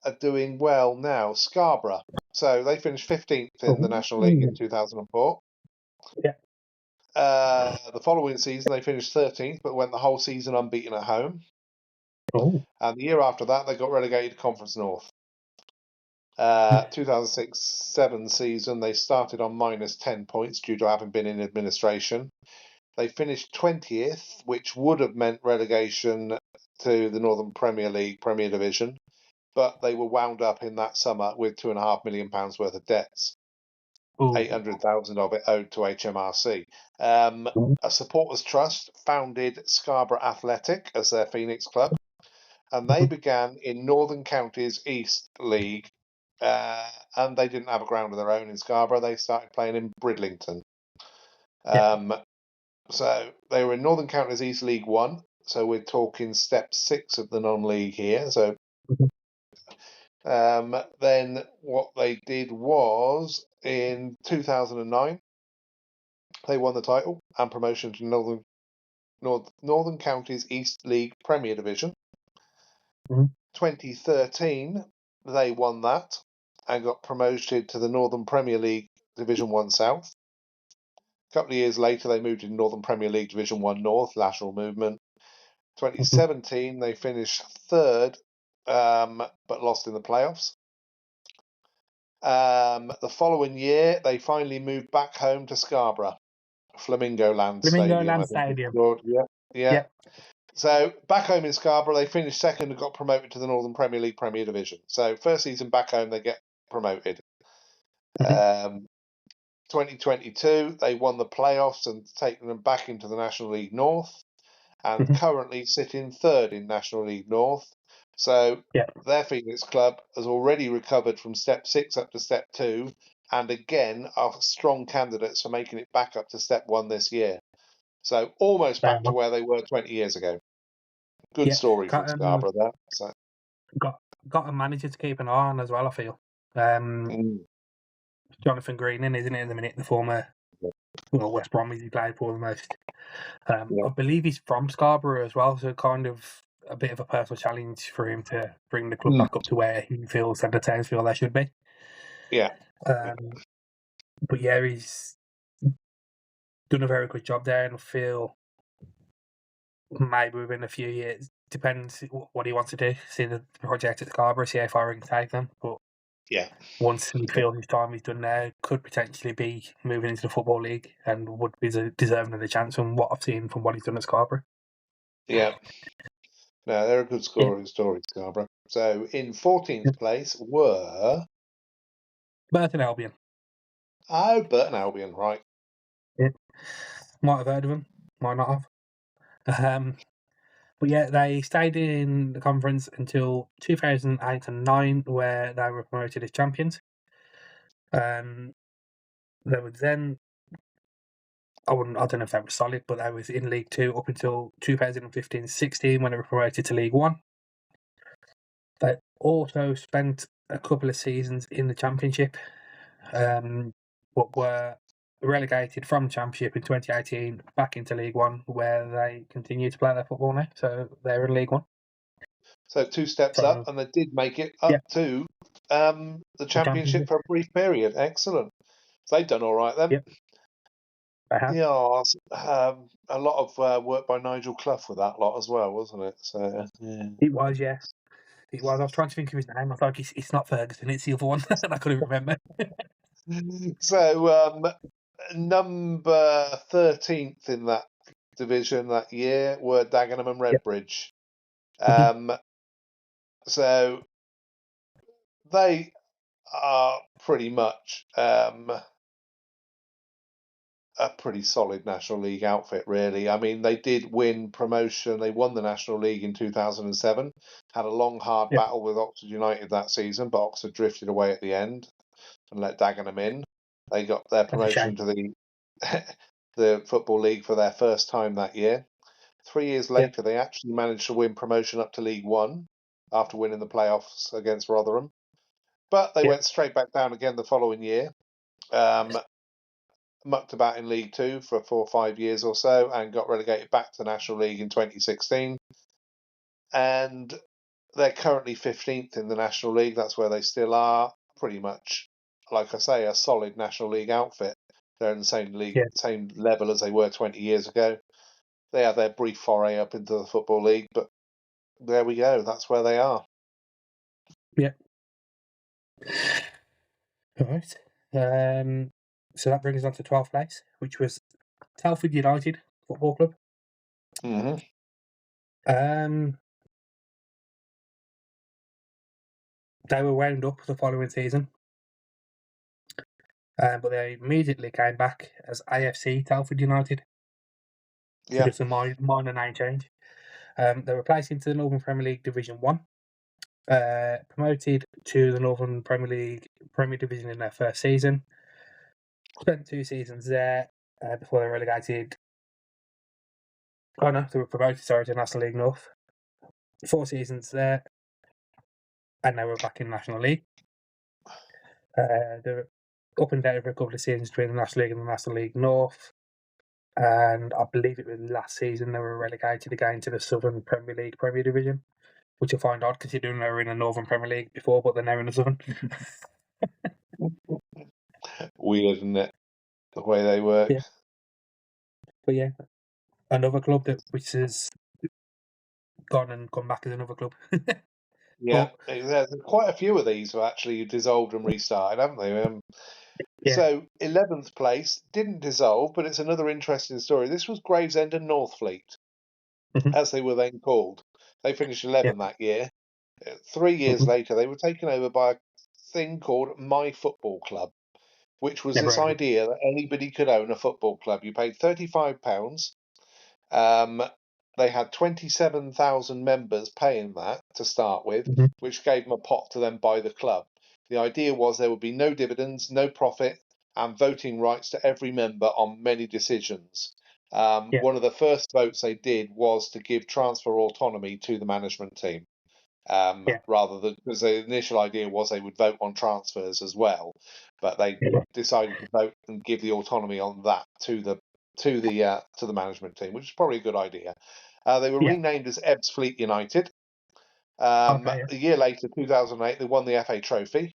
S2: are doing well now, Scarborough. So they finished 15th in the National League in 2004.
S1: Yeah.
S2: The following season, they finished 13th, but went the whole season unbeaten at home.
S1: Oh.
S2: And the year after that, they got relegated to Conference North. 2006-7 season, they started on minus 10 points due to having been in administration. They finished 20th, which would have meant relegation to the Northern Premier League Premier Division, but they were wound up in that summer with £2.5 million worth of debts. 800,000 of it owed to HMRC. A supporters trust founded Scarborough Athletic as their Phoenix club, and they began in Northern Counties East League, and they didn't have a ground of their own in Scarborough. They started playing in Bridlington. So they were in Northern Counties East League 1, so we're talking step 6 of the non-league here. So then what they did was in 2009 they won the title and promotion to Northern Counties East League Premier Division. 2013 they won that and got promoted to the Northern Premier League Division 1 South. A couple of years later they moved into Northern Premier League Division 1 North, lateral movement. 2017 they finished 3rd, but lost in the playoffs. The following year, they finally moved back home to Scarborough, Flamingo Land Stadium. I think it's called. Yeah. So back home in Scarborough, they finished 2nd and got promoted to the Northern Premier League Premier Division. So first season back home, they get promoted. 2022, they won the playoffs and taken them back into the National League North, and currently sitting 3rd in National League North. So their Phoenix club has already recovered from step 6 up to step 2, and again are strong candidates for making it back up to step 1 this year. So almost back to where they were 20 years ago. Good story from Scarborough there. So.
S1: Got a manager to keep an eye on as well, I feel. Jonathan Greening, isn't it, in the minute, the former West Bromwich he played for the most. I believe he's from Scarborough as well, so kind of a bit of a personal challenge for him to bring the club back up to where he feels and the towns feel they should be. But yeah, he's done a very good job there, and I feel maybe within a few years, depends what he wants to do, see the project at Scarborough, see how far he can take them. But once he feels his time is done there, could potentially be moving into the Football League and would be deserving of the chance from what I've seen from what he's done at Scarborough.
S2: Yeah. No, they're a good story, Scarborough. So in 14th place were
S1: Burton Albion.
S2: Oh, Burton Albion, right.
S1: Might have heard of them, might not have. But yeah, they stayed in the conference until 2008 and 9, where they were promoted as champions. They were then, I don't know if they were solid, but they was in League 2 up until 2015-16 when they were promoted to League 1. They also spent a couple of seasons in the Championship, but were relegated from Championship in 2018 back into League 1, where they continue to play their football now. So they're in League 1.
S2: So 2 steps up, and they did make it up to the Championship for a brief period. Excellent. So they've done all right then. Yeah, a lot of work by Nigel Clough with that lot as well, wasn't it? So
S1: It was, yes. It was. I was trying to think of his name. I thought it's not Ferguson, it's the other one. And I couldn't remember.
S2: So number 13th in that division that year were Dagenham and Redbridge. So they are pretty much a pretty solid National League outfit, really. I mean, they did win promotion. They won the National League in 2007, had a long, hard battle with Oxford United that season, but Oxford drifted away at the end and let Dagenham in. They got their promotion to the the Football League for their first time that year. 3 years later, they actually managed to win promotion up to League One after winning the playoffs against Rotherham. But they went straight back down again the following year. Mucked about in League Two for 4 or 5 years or so and got relegated back to the National League in 2016. And they're currently 15th in the National League. That's where they still are. Pretty much, like I say, a solid National League outfit. They're in the same league, same level as they were 20 years ago. They had their brief foray up into the Football League, but there we go. That's where they are.
S1: Yeah. All right. So that brings us on to 12th place, which was Telford United Football Club.
S2: Mm-hmm.
S1: They were wound up the following season, but they immediately came back as AFC Telford United.
S2: Yeah.
S1: Just a minor name change. They were placed into the Northern Premier League Division 1, promoted to the Northern Premier League Premier Division in their first season. Spent 2 seasons there before they were relegated. Oh no, they were promoted, to National League North. 4 seasons there, and they were back in National League. They were up and down for a couple of seasons between the National League and the National League North. And I believe it was last season they were relegated again to the Southern Premier League Premier Division, which I find odd considering they were in the Northern Premier League before, but they're now in the Southern.
S2: Weird, isn't it? The way they work.
S1: Yeah. But yeah, another club which has gone and come back as another club.
S2: Yeah, there's quite a few of these who actually dissolved and restarted, haven't they?
S1: Yeah.
S2: So 11th place didn't dissolve, but it's another interesting story. This was Gravesend and Northfleet, as they were then called. They finished 11th that year. 3 years later, they were taken over by a thing called My Football Club, which was this idea that anybody could own a football club. You paid £35. They had 27,000 members paying that to start with, which gave them a pot to then buy the club. The idea was there would be no dividends, no profit, and voting rights to every member on many decisions. One of the first votes they did was to give transfer autonomy to the management team. Rather than, because the initial idea was they would vote on transfers as well, but they decided to vote and give the autonomy on that to the management team, which is probably a good idea. They were renamed as Ebbsfleet United. A year later, 2008, they won the FA Trophy,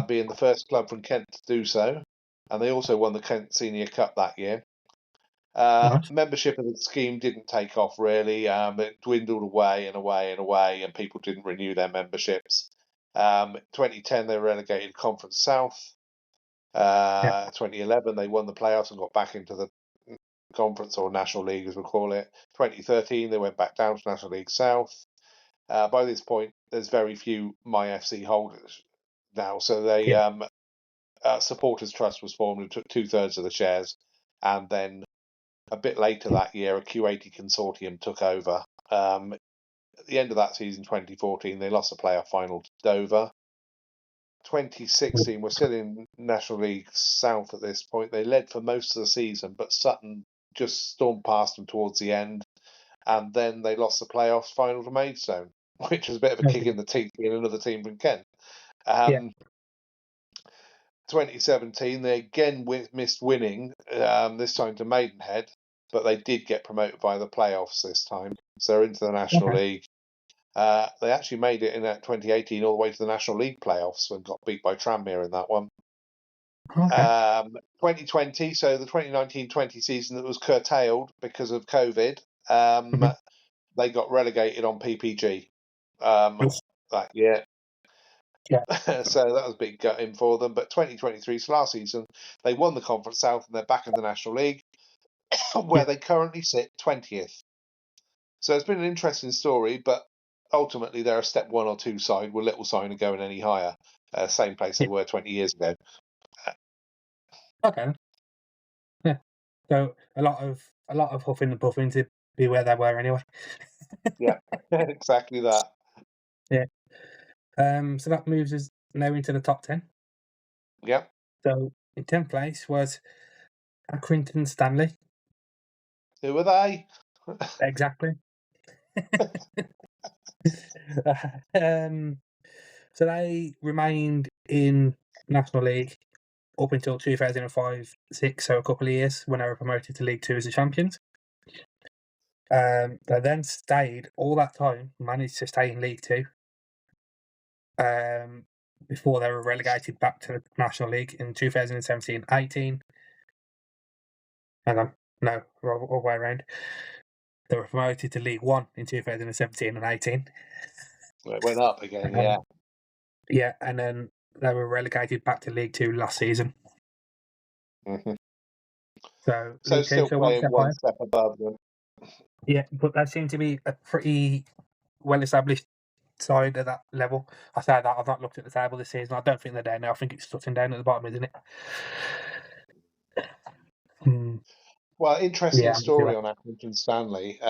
S2: being the first club from Kent to do so, and they also won the Kent Senior Cup that year. Membership of the scheme didn't take off really. It dwindled away and away and away, and people didn't renew their memberships. 2010, they were relegated Conference South. 2011, they won the playoffs and got back into the Conference, or National League as we call it. 2013, they went back down to National League South. By this point, there's very few MyFC holders now, so they Supporters Trust was formed and took 2/3 of the shares, and then a bit later that year, a Q80 consortium took over. At the end of that season, 2014, they lost the playoff final to Dover. 2016, we're still in National League South at this point. They led for most of the season, but Sutton just stormed past them towards the end, and then they lost the playoffs final to Maidstone, which was a bit of a kick in the teeth being another team from Kent. 2017, they again missed winning, this time to Maidenhead, but they did get promoted by the playoffs this time, so they're into the National League. They actually made it in 2018 all the way to the National League playoffs and got beat by Tranmere in that one. 2020, so the 2019-20 season that was curtailed because of COVID, they got relegated on PPG that year. So that was a big gutting for them. But 2023, so last season, they won the Conference South and they're back in the National League, where they currently sit 20th. So it's been an interesting story, but ultimately they're a step 1 or 2 side with little sign of going any higher. Same place they were 20 years ago.
S1: Okay. Yeah. So a lot of huffing and puffing to be where they were anyway.
S2: Yeah, exactly that.
S1: Yeah. So that moves us now into the top 10.
S2: Yeah.
S1: So in 10th place was Accrington Stanley.
S2: Who are they?
S1: Exactly. um, so they remained in National League up until 2005-06, so a couple of years when they were promoted to League Two as the champions. They then stayed all that time, managed to stay in League Two before they were relegated back to the National League in 2017-18. Hang on, no, all the way around. They were promoted to League One in 2017 and 18.
S2: It went up again, yeah.
S1: Yeah, and then they were relegated back to League Two last season.
S2: Mm-hmm.
S1: So League Two,
S2: still
S1: so
S2: playing one step above them.
S1: Yeah, but they seem to be a pretty well-established side at that level. I say that I've not looked at the table this season. I don't think they're down now. I think it's sitting down at the bottom, isn't it?
S2: Well, interesting
S1: Yeah,
S2: story on Accrington Stanley.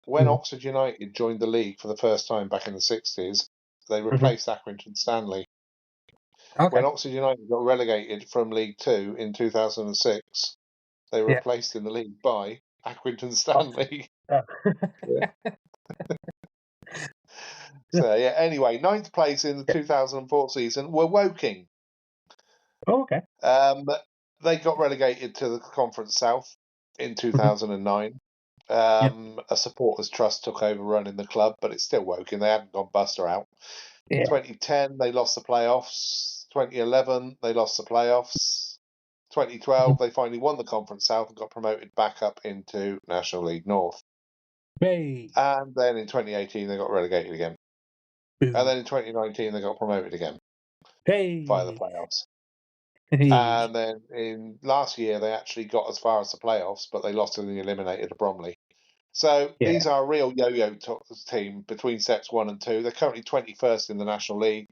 S2: When Oxford United joined the league for the first time back in the 60s, they replaced Accrington Stanley.
S1: Okay.
S2: When Oxford United got relegated from League Two in 2006, they were replaced in the league by Accrington Stanley.
S1: Oh.
S2: So, yeah, anyway, 9th place in the 2004 season were Woking.
S1: Oh, okay.
S2: They got relegated to the Conference South in 2009. A supporters trust took over running the club, but it's still Woking. They hadn't gone bust or out.
S1: Yeah.
S2: 2010, they lost the playoffs. 2011, they lost the playoffs. 2012, they finally won the Conference South and got promoted back up into National League North.
S1: Hey.
S2: And then in 2018, they got relegated again.
S1: Boom.
S2: And then in 2019, they got promoted again via the playoffs. And then in last year, they actually got as far as the playoffs, but they lost and eliminated to Bromley. So these are a real yo-yo team between steps 1 and 2. They're currently 21st in the National League,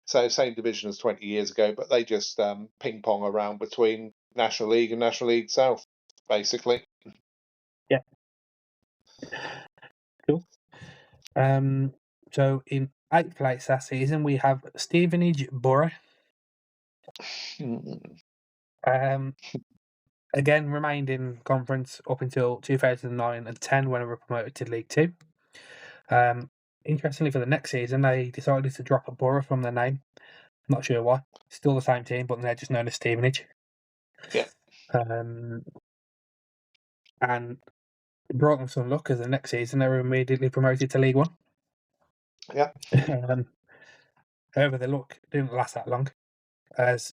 S2: so same division as 20 years ago, but they just ping-pong around between National League and National League South, basically.
S1: Yeah. Cool. So in 8th place that season, we have Stevenage Borough. Again, remained in conference up until 2009 and 10 when they were promoted to League Two. Interestingly, for the next season, they decided to drop a borough from their name. Not sure why. Still the same team, but they're just known as Stevenage.
S2: Yeah.
S1: And it brought them some luck, because the next season they were immediately promoted to League One.
S2: Yeah.
S1: However, the luck didn't last that long, as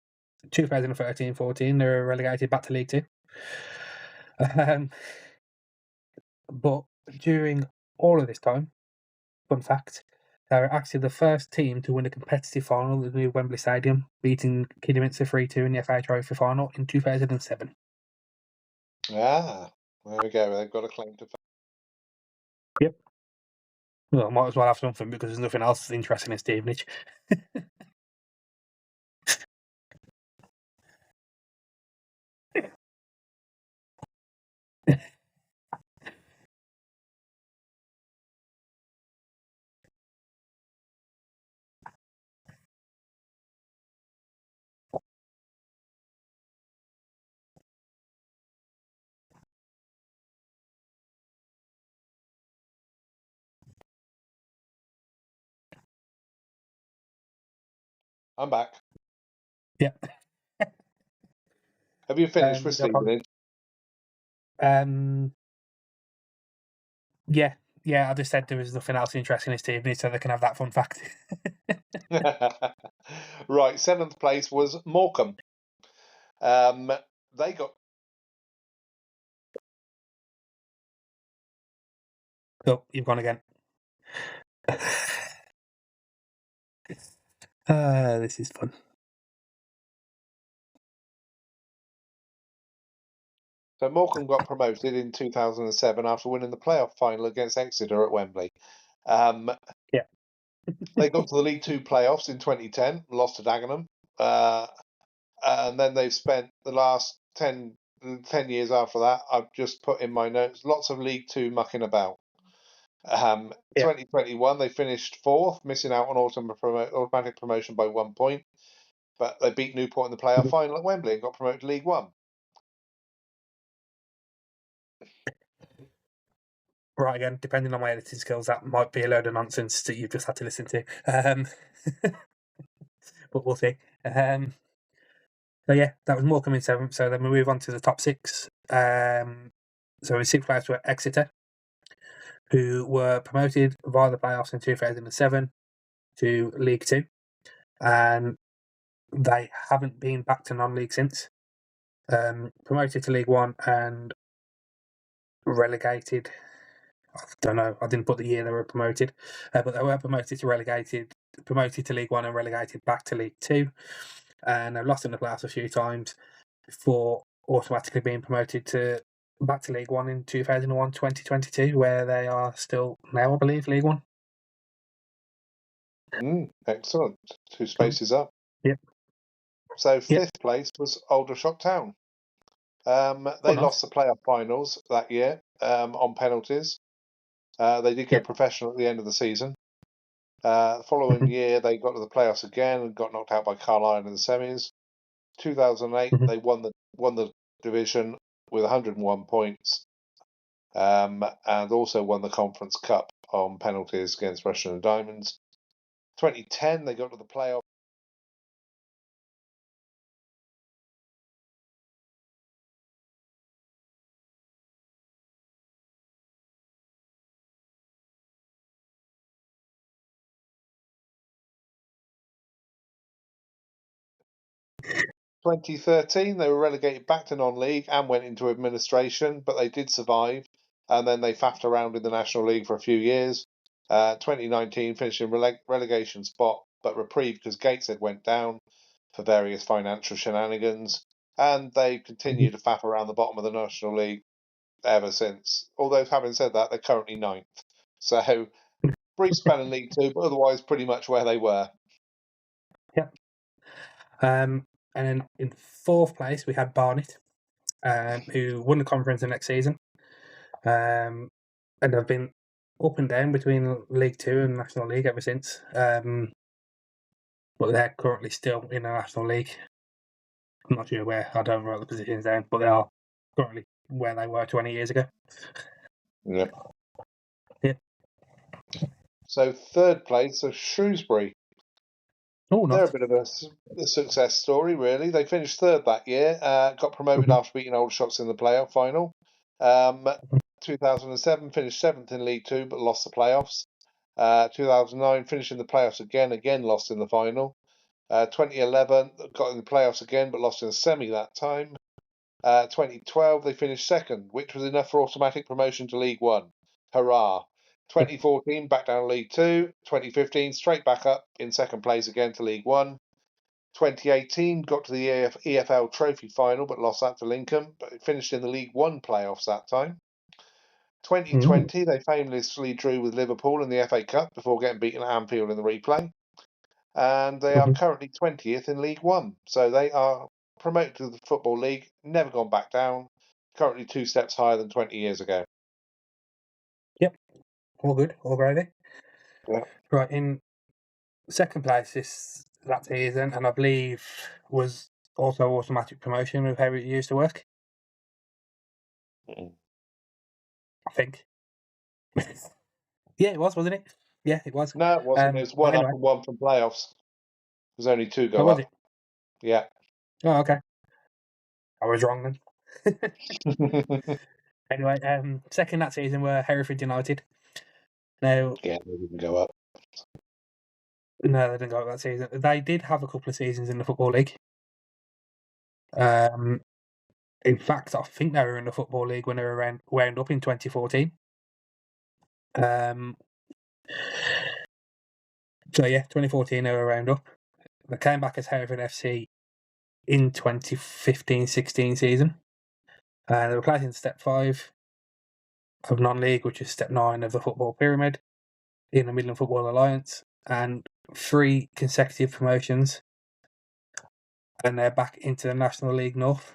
S1: 2013-14 they were relegated back to League Two. But during all of this time, fun fact, they were actually the first team to win a competitive final at the new Wembley Stadium, beating Kidderminster 3-2 in the FA Trophy final in 2007.
S2: Ah, there we go. They've got a claim to fame.
S1: Yep. Well, might as well have something, because there's nothing else interesting in Stevenage.
S2: I'm back.
S1: Yeah.
S2: Have you finished with Stevenage?
S1: Yeah, I just said there was nothing else interesting in Stevenage, so they can have that fun fact.
S2: Right, 7th place was Morecambe. They got...
S1: Oh, you've gone again. This is fun.
S2: So Morecambe got promoted in 2007 after winning the playoff final against Exeter at Wembley.
S1: Yeah.
S2: They got to the League Two playoffs in 2010, lost to Dagenham. And then they've spent the last 10 years after that, I've just put in my notes, lots of League Two mucking about. 2021, they finished 4th, missing out on automatic promotion by 1 point. But they beat Newport in the playoff final at Wembley and got promoted to League One.
S1: Right, again, depending on my editing skills, that might be a load of nonsense that you've just had to listen to. But we'll see. So yeah, that was Morecambe in 7th. So then we move on to the top 6. So in 6th place were Exeter, who were promoted via the playoffs in 2007 to League 2. And they haven't been back to non-league since. Promoted to League 1 and relegated. I don't know. I didn't put the year they were promoted, but they were promoted to League 1 and relegated back to League 2. And they've lost in the playoffs a few times before automatically being promoted back to League 1 in 2001-2022, where they are still now, I believe, League 1.
S2: Excellent. 2 spaces up.
S1: Yep.
S2: So 5th place was Aldershot Town. They lost the playoff finals that year on penalties. They did go professional at the end of the season. The following year, they got to the playoffs again and got knocked out by Carlisle in the semis. 2008, they won the division with 101 points, and also won the Conference Cup on penalties against Russian and Diamonds. 2010, they got to the playoffs. 2013, they were relegated back to non-league and went into administration, but they did survive, and then they faffed around in the National League for a few years. 2019, finishing relegation spot, but reprieve because Gateshead went down for various financial shenanigans, and they continue to faff around the bottom of the National League ever since. Although, having said that, they're currently 9th. So, brief spell in League 2, but otherwise pretty much where they were.
S1: Yep. And then in 4th place, we had Barnet, who won the conference the next season. And have been up and down between League 2 and National League ever since. But they're currently still in the National League. I'm not sure where. I don't write the positions down, but they are currently where they were 20 years ago.
S2: Yep.
S1: Yeah.
S2: So 3rd place, so Shrewsbury.
S1: Oh,
S2: They're a bit of a success story, really. They finished 3rd that year, got promoted after beating Aldershots in the playoff final. 2007 finished 7th in League 2, but lost the playoffs. 2009 finished in the playoffs again lost in the final. 2011 got in the playoffs again, but lost in the semi that time. 2012 they finished 2nd, which was enough for automatic promotion to League 1. Hurrah! 2014 back down League 2. 2015 straight back up in 2nd place again to League 1. 2018 got to the EFL Trophy final, but lost that to Lincoln, but it finished in the League 1 playoffs that time. 2020 they famously drew with Liverpool in the FA Cup before getting beaten at Anfield in the replay. And they are currently 20th in League 1. So they are promoted to the Football League, never gone back down, currently 2 steps higher than 20 years ago.
S1: Yep. All good. All gravy.
S2: Yeah.
S1: Right, in 2nd place that season, and I believe was also automatic promotion with how it used to work. I think. Yeah, it was, wasn't it? Yeah, it was.
S2: No, it wasn't. It was 1 up and 1 from playoffs. There's only 2 go
S1: was
S2: up.
S1: It?
S2: Yeah.
S1: Oh, okay. I was wrong then. Anyway, 2nd that season were Hereford United. Now,
S2: yeah, they didn't go up.
S1: No, they didn't go up that season. They did have a couple of seasons in the Football League. In fact, I think they were in the Football League when they were wound up in 2014. So yeah, 2014 they were wound up. They came back as Hereford FC in 2015-16 season. They were placed in Step 5 of non-league, which is Step 9 of the Football Pyramid in the Midland Football Alliance, and 3 consecutive promotions. And they're back into the National League North.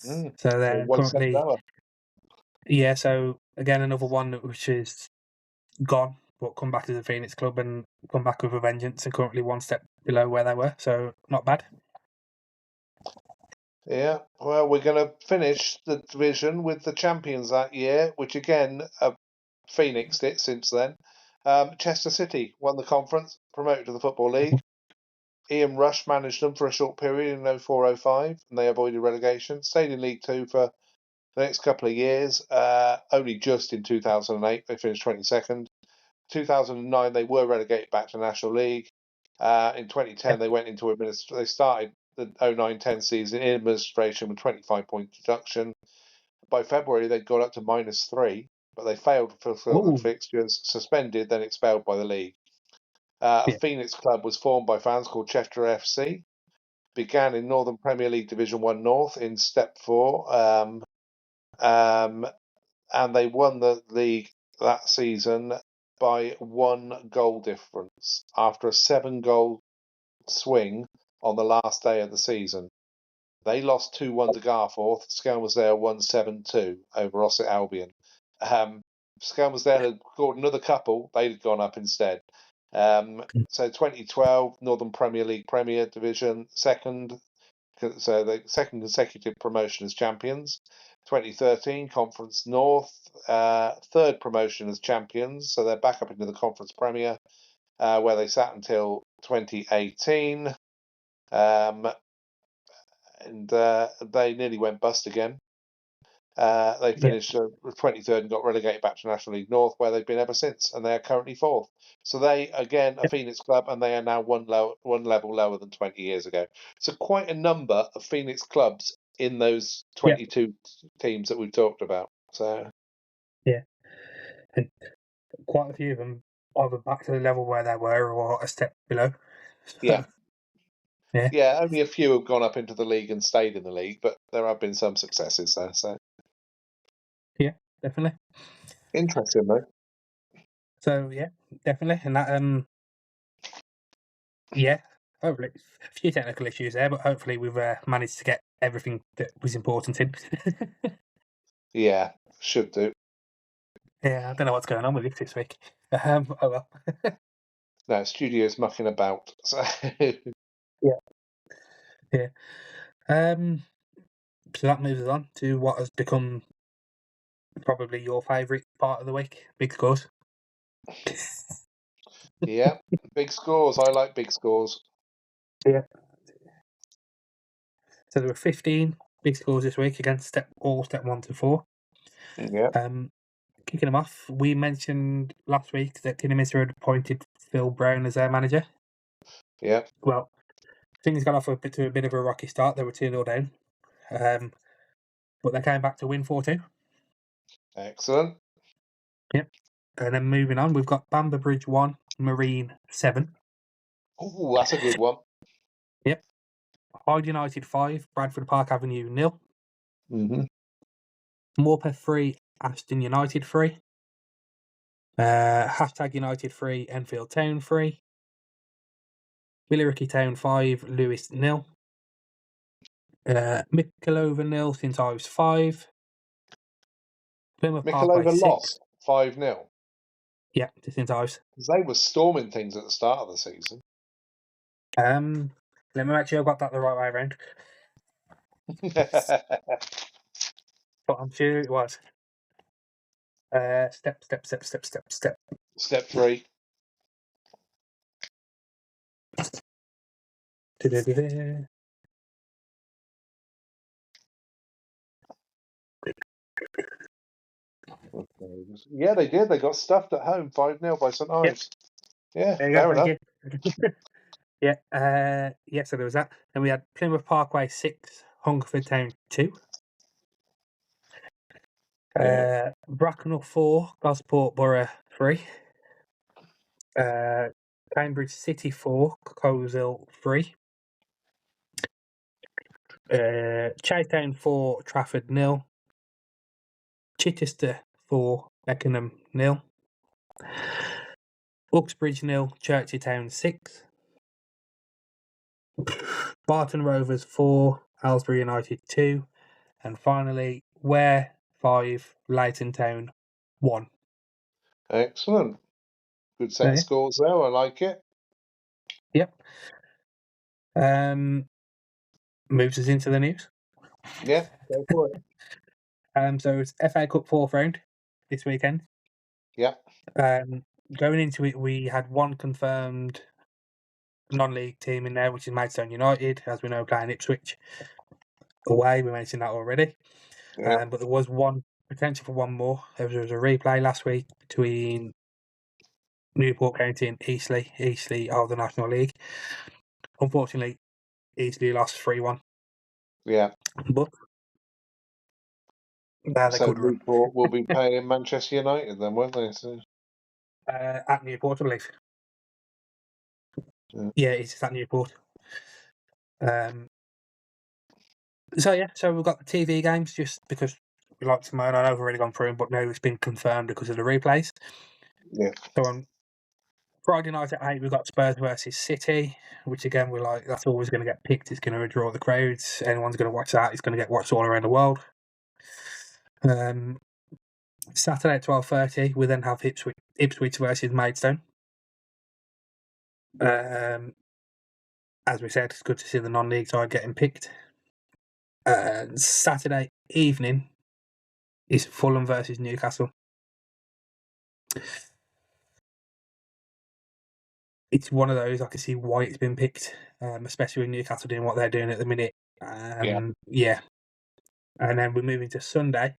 S1: So they're currently... Yeah, so again, another one which is gone, but come back as a Phoenix club and come back with a vengeance, and currently 1 step below where they were, so not bad.
S2: Yeah, well, we're going to finish the division with the champions that year, which again have phoenixed it since then. Chester City won the conference, promoted to the Football League. Ian Rush managed them for a short period in 04-05, and they avoided relegation. Stayed in League Two for the next couple of years. Only just in 2008, they finished 22nd. 2009, they were relegated back to National League. In 2010, they went into They started the 09-10 season in administration with 25-point deduction. By February, they'd got up to -3, but they failed to fulfil the
S1: Oh,
S2: fixtures, suspended, then expelled by the league. A
S1: yeah,
S2: Phoenix club was formed by fans called Chester FC. Began in Northern Premier League Division 1 North in Step 4. And they won the league that season by 1 goal difference after a 7-goal swing on the last day of the season. They lost 2-1 to Garforth. Skelmersdale won 7-2 over Ossett Albion. Skelmersdale had scored another couple. They'd have gone up instead. So 2012, Northern Premier League Premier Division, second. So the second consecutive promotion as champions. 2013, Conference North, third promotion as champions. So they're back up into the Conference Premier, where they sat until 2018. And they nearly went bust again. They finished 23rd and got relegated back to National League North, where they've been ever since, and they are currently fourth. So they, again, a Phoenix club, and they are now one level lower than 20 years ago. So quite a number of Phoenix clubs in those 22 teams that we've talked about. So
S1: yeah, and quite a few of them either back to the level where they were or a step below.
S2: yeah,
S1: Yeah,
S2: yeah, only a few have gone up into the league and stayed in the league, but there have been some successes there. So
S1: yeah, definitely.
S2: interesting, though.
S1: So yeah, definitely, and that yeah, hopefully a few technical issues there, but hopefully we've managed to get everything that was important in.
S2: Yeah, should do.
S1: Yeah, I don't know what's going on with it this week. Oh well.
S2: No, studio's mucking about. So
S1: Yeah, yeah. So that moves us on to what has become probably your favourite part of the week: big scores.
S2: yeah, big scores. I like big scores.
S1: Yeah. So there were 15 big scores this week against step 1 to 4.
S2: Yeah,
S1: Kicking them off, we mentioned last week that Kidderminster had appointed Phil Brown as their manager.
S2: yeah,
S1: Well, things got off to a bit of a rocky start. They were 2-0 down. But they came back to win 4-2.
S2: excellent.
S1: Yep. And then moving on, we've got Bamber Bridge 1, Marine 7.
S2: Oh, that's a good one.
S1: Yep. Hyde United 5, Bradford Park Avenue 0.
S2: Mm-hmm.
S1: Morpeth 3, Aston United 3. Hashtag United 3, Enfield Town 3. Billericay Town 5, Lewis 0. Mickleover 0, St Ives 5. Plymouth Parkway
S2: Mickleover
S1: 6.
S2: lost 5-0.
S1: Yeah, to St Ives.
S2: They were storming things at the start of the season.
S1: Let me make sure I've got that the right way around. But I'm sure it was. Step.
S2: Step 3.
S1: Da-da-da-da.
S2: Yeah, they did. They got stuffed at home 5-0 by St Ives. Yeah,
S1: There you
S2: fair
S1: go,
S2: enough.
S1: thank you. Yeah, so there was that. Then we had Plymouth Parkway 6, Hungerford Town 2.
S2: Yeah.
S1: Bracknell 4, Gosport Borough 3. Cambridge City 4, Coleshill 3. Chasetown 4, Trafford 0. Chichester 4, Beckenham 0. Uxbridge 0, Chertsey Town 6. Barton Rovers 4, Aylesbury United 2. And finally, Ware 5, Leighton Town 1.
S2: Excellent. Good set of
S1: Yeah.
S2: scores there. I like it.
S1: Yep. Moves us into the news.
S2: Yeah, go for it.
S1: So it's FA Cup fourth round this weekend.
S2: Yeah,
S1: Going into it, we had one confirmed non-league team in there, which is Maidstone United, as we know, playing Ipswich away. We mentioned that already.
S2: yeah,
S1: But there was one potential for one more. There was a replay last week between Newport County and Eastleigh of the National League. Unfortunately, Eastleigh lost 3-1,
S2: yeah.
S1: but now they
S2: So
S1: could run.
S2: Newport will be playing Manchester United then, won't they? So,
S1: At Newport, I believe.
S2: yeah.
S1: Yeah, it's at Newport. So we've got the TV games just because we like to moan. I know we've already gone through them, but now it's been confirmed because of the replays.
S2: Yeah.
S1: So on Friday night at 8, we've got Spurs versus City, which again, we're like, that's always going to get picked. It's going to draw the crowds. Anyone's going to watch that. It's going to get watched all around the world. Saturday at 12:30, we then have Ipswich versus Maidstone. As we said, it's good to see the non-league side getting picked. Saturday evening is Fulham versus Newcastle. It's one of those I can see why it's been picked, especially with Newcastle doing what they're doing at the minute. Yeah. And then we're moving to Sunday,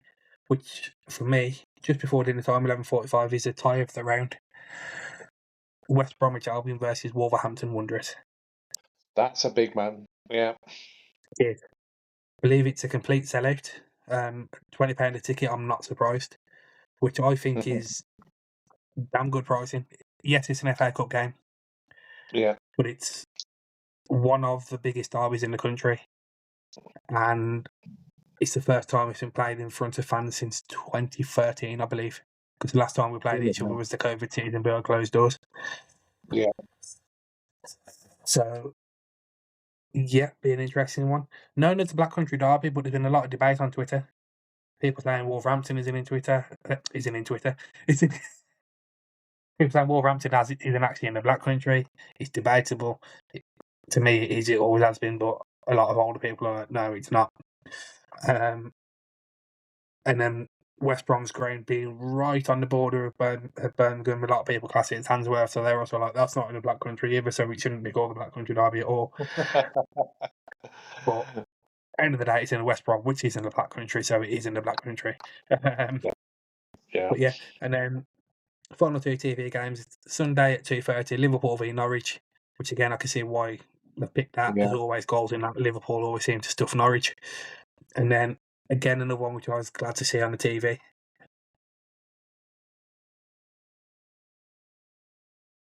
S1: which for me, just before dinner time, 11:45, is a tie of the round. West Bromwich Albion versus Wolverhampton Wanderers.
S2: That's a big man. Yeah.
S1: Yeah. I believe it's a complete sellout. £20 a ticket, I'm not surprised, which I think is damn good pricing. Yes, it's an FA Cup game,
S2: Yeah.
S1: but it's one of the biggest derbies in the country. And it's the first time it's been played in front of fans since 2013, I believe. Because the last time we played each other was the COVID season behind closed doors.
S2: Yeah.
S1: So, yeah, be an interesting one. Known as the Black Country Derby, but there's been a lot of debate on Twitter. People saying Wolverhampton isn't in Twitter. People saying Wolverhampton isn't actually in the Black Country. It's debatable. To me, it always has been, but a lot of older people are like, no, it's not. And then West Brom's ground being right on the border of Birmingham, a lot of people class it as Handsworth, so they're also like, that's not in the Black Country either, so it shouldn't be called the Black Country Derby at all. But end of the day, it's in the West Brom, which is in the Black Country, so it is in the Black Country.
S2: Yeah.
S1: But yeah, and then final two TV games, Sunday at 2:30, Liverpool v Norwich, which again, I can see why they've picked that.
S2: Yeah.
S1: There's always goals in that. Liverpool always seem to stuff Norwich. And then, again, another one which I was glad to see on the TV.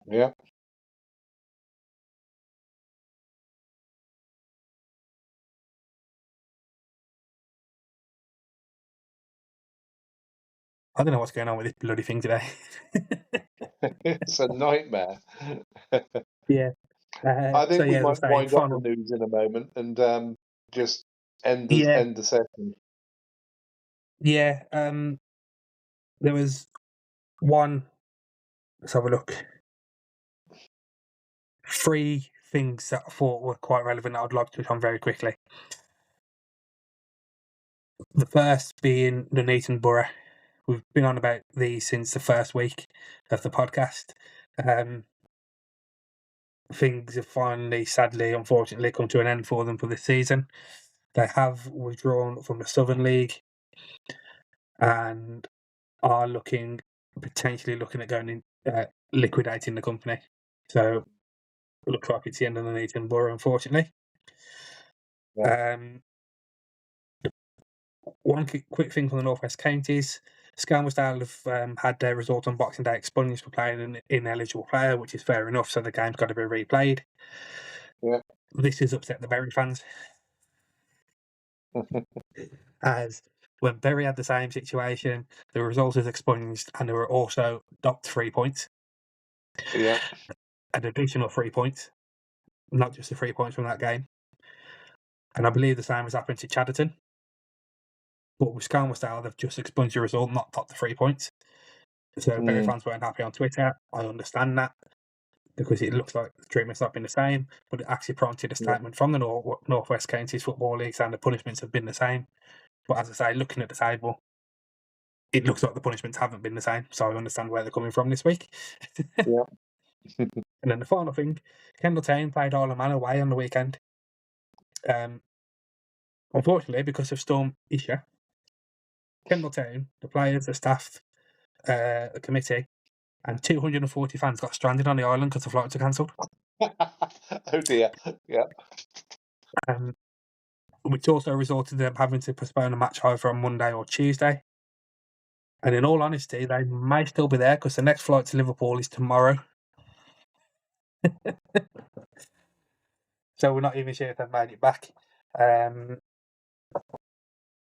S2: Yeah.
S1: I don't know what's going on with this bloody thing today.
S2: It's a nightmare.
S1: Yeah.
S2: I think we
S1: as I
S2: might
S1: say,
S2: wind up the
S1: final.
S2: news in a moment and just end
S1: Yeah,
S2: the session.
S1: yeah. There was one. Let's have a look. 3 things that I thought were quite relevant that I'd like to touch on very quickly. The first being Nuneaton Borough. We've been on about these since the first week of the podcast. Things have finally, sadly, unfortunately, come to an end for them for this season. They have withdrawn from the Southern League and are potentially looking at going in, liquidating the company. So it looks like it's the end of the Nuneaton Borough, unfortunately.
S2: Yeah.
S1: One quick thing from the North West Counties. Skelmersdale have had their result on Boxing Day expunged for playing an ineligible player, which is fair enough, so the game's got to be replayed.
S2: Yeah.
S1: This has upset the Bury fans, as when Bury had the same situation, the result is expunged and there were also docked 3 points.
S2: Yeah.
S1: An additional 3 points, not just the 3 points from that game. And I believe the same has happened to Chadderton. But with Skelmersdale, they've just expunged the result, not docked the 3 points. So Bury fans weren't happy on Twitter. I understand that. because it looks like the treatment's not been the same, but it actually prompted a statement from the Northwest Counties Football League saying the punishments have been the same. But as I say, looking at the table, it looks like the punishments haven't been the same, so I understand where they're coming from this week.
S2: Yeah.
S1: And then the final thing, Kendal Town played Isle of Man away on the weekend. Unfortunately, because of Storm Isha, Kendal Town, the players, the staff, the committee, and 240 fans got stranded on the island because the flights were cancelled.
S2: Oh dear. Yeah.
S1: Which also resulted in them having to postpone a match either on Monday or Tuesday. And in all honesty, they may still be there because the next flight to Liverpool is tomorrow. So we're not even sure if they've made it back.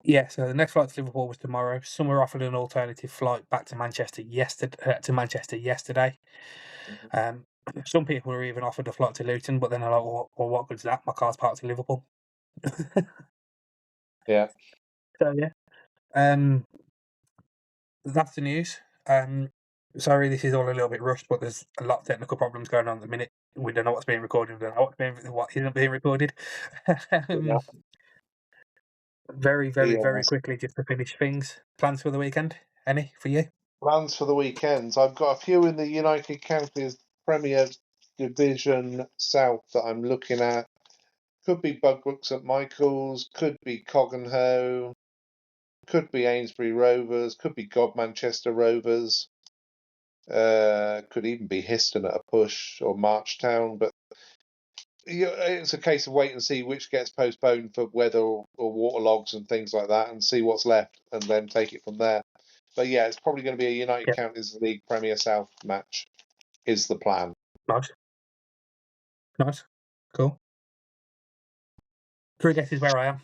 S1: Yeah, so the next flight to Liverpool was tomorrow. Some were offered an alternative flight back to Manchester yesterday. Some people were even offered a flight to Luton, but then they're like, well, what good is that? My car's parked in Liverpool.
S2: Yeah.
S1: So yeah, that's the news. Sorry, this is all a little bit rushed, but there's a lot of technical problems going on at the minute. We don't know what's being recorded, we don't know what isn't being recorded.
S2: Yeah.
S1: Very, very, very
S2: Yes.
S1: quickly, just to finish things. Plans for the weekend? Any for you?
S2: Plans for the weekends. I've got a few in the United Counties Premier Division South that I'm looking at. Could be Bugbrook St Michael's, could be Coggenhoe, could be Amesbury Rovers, could be Manchester Rovers, could even be Histon at a push or Marchtown. But it's a case of wait and see which gets postponed for weather or waterlogs and things like that, and see what's left, and then take it from there. But yeah, it's probably going to be a United
S1: Yeah,
S2: Counties League Premier South match, is the plan.
S1: nice, cool. 3 guesses where I am.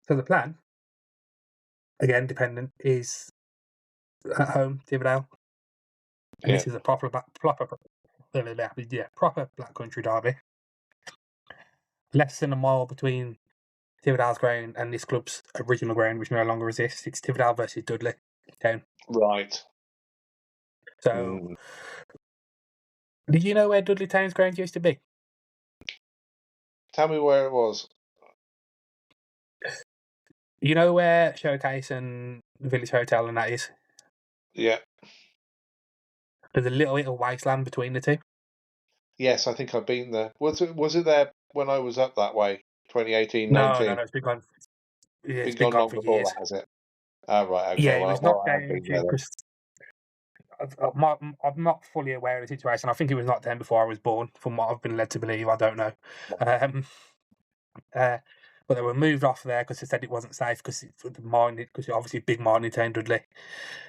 S1: So the plan, again, dependent, is at home, Tividale, and
S2: Yeah.
S1: this is a proper black country derby. Less than a mile between Tividale's ground and this club's original ground, which no longer exists. It's Tividale versus Dudley Town.
S2: Right.
S1: So, did you know where Dudley Town's ground used to be?
S2: Tell me where it was.
S1: You know where Showcase and the Village Hotel and that is?
S2: Yeah.
S1: There's a little bit of wasteland between the two.
S2: Yes, I think I've been there. Was it there when I was up that way? 2018,
S1: No,
S2: 19?
S1: it's been gone. Yeah, it's
S2: Been
S1: been
S2: gone
S1: gone
S2: long
S1: for
S2: before
S1: years.
S2: that, has it? Oh, right.
S1: Yeah,
S2: Okay.
S1: it was
S2: Well,
S1: knocked
S2: I have
S1: down
S2: been there then.
S1: because I'm not fully aware of the situation. I think it was knocked down before I was born, from what I've been led to believe. I don't know. But they were moved off there because they said it wasn't safe because it's obviously big mining town, Dudley.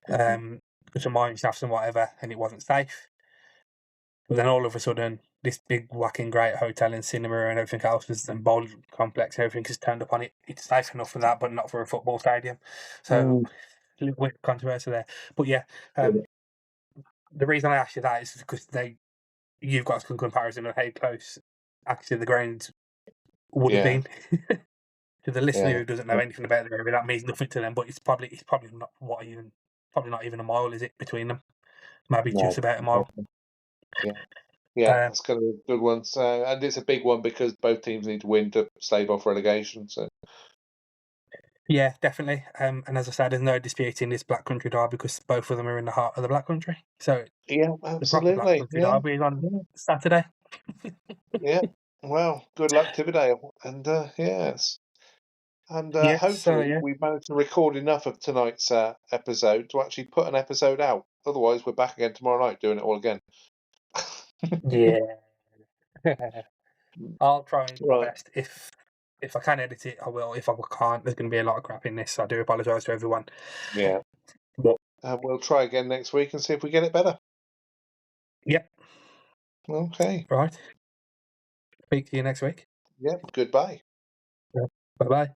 S1: Because of mining shafts and whatever, and it wasn't safe. But then all of a sudden, this big whacking great hotel and cinema and everything else and bowling complex, everything is turned up on it. It's safe enough for that, but not for a football stadium. So a little bit of controversy there. But yeah, the reason I asked you that is because you've got some comparison of how close actually the ground would have been. To the listener who doesn't know anything about the area, that means nothing to them. But it's probably not probably not even a mile, is it, between them? Maybe just about a mile.
S2: Yeah, it's going to be a good one. So, and it's a big one because both teams need to win to stave off relegation. So,
S1: yeah, definitely. And as I said, there's no disputing this Black Country derby because both of them are in the heart of the Black Country. So
S2: yeah,
S1: the proper Black
S2: absolutely.
S1: Country derby is on Saturday.
S2: Yeah. Well, good luck, Tividale. And yes. And
S1: Yeah, so
S2: hopefully
S1: yeah.
S2: we've managed to record enough of tonight's episode to actually put an episode out. Otherwise, we're back again tomorrow night doing it all again.
S1: Yeah. I'll try my
S2: Right.
S1: best. If I can edit it, I will. If I can't, there's going to be a lot of crap in this. So I do apologise to everyone.
S2: Yeah.
S1: But
S2: We'll try again next week and see if we get it better.
S1: yep.
S2: Okay.
S1: Right. Speak to you next week.
S2: Yeah. Goodbye.
S1: Bye bye.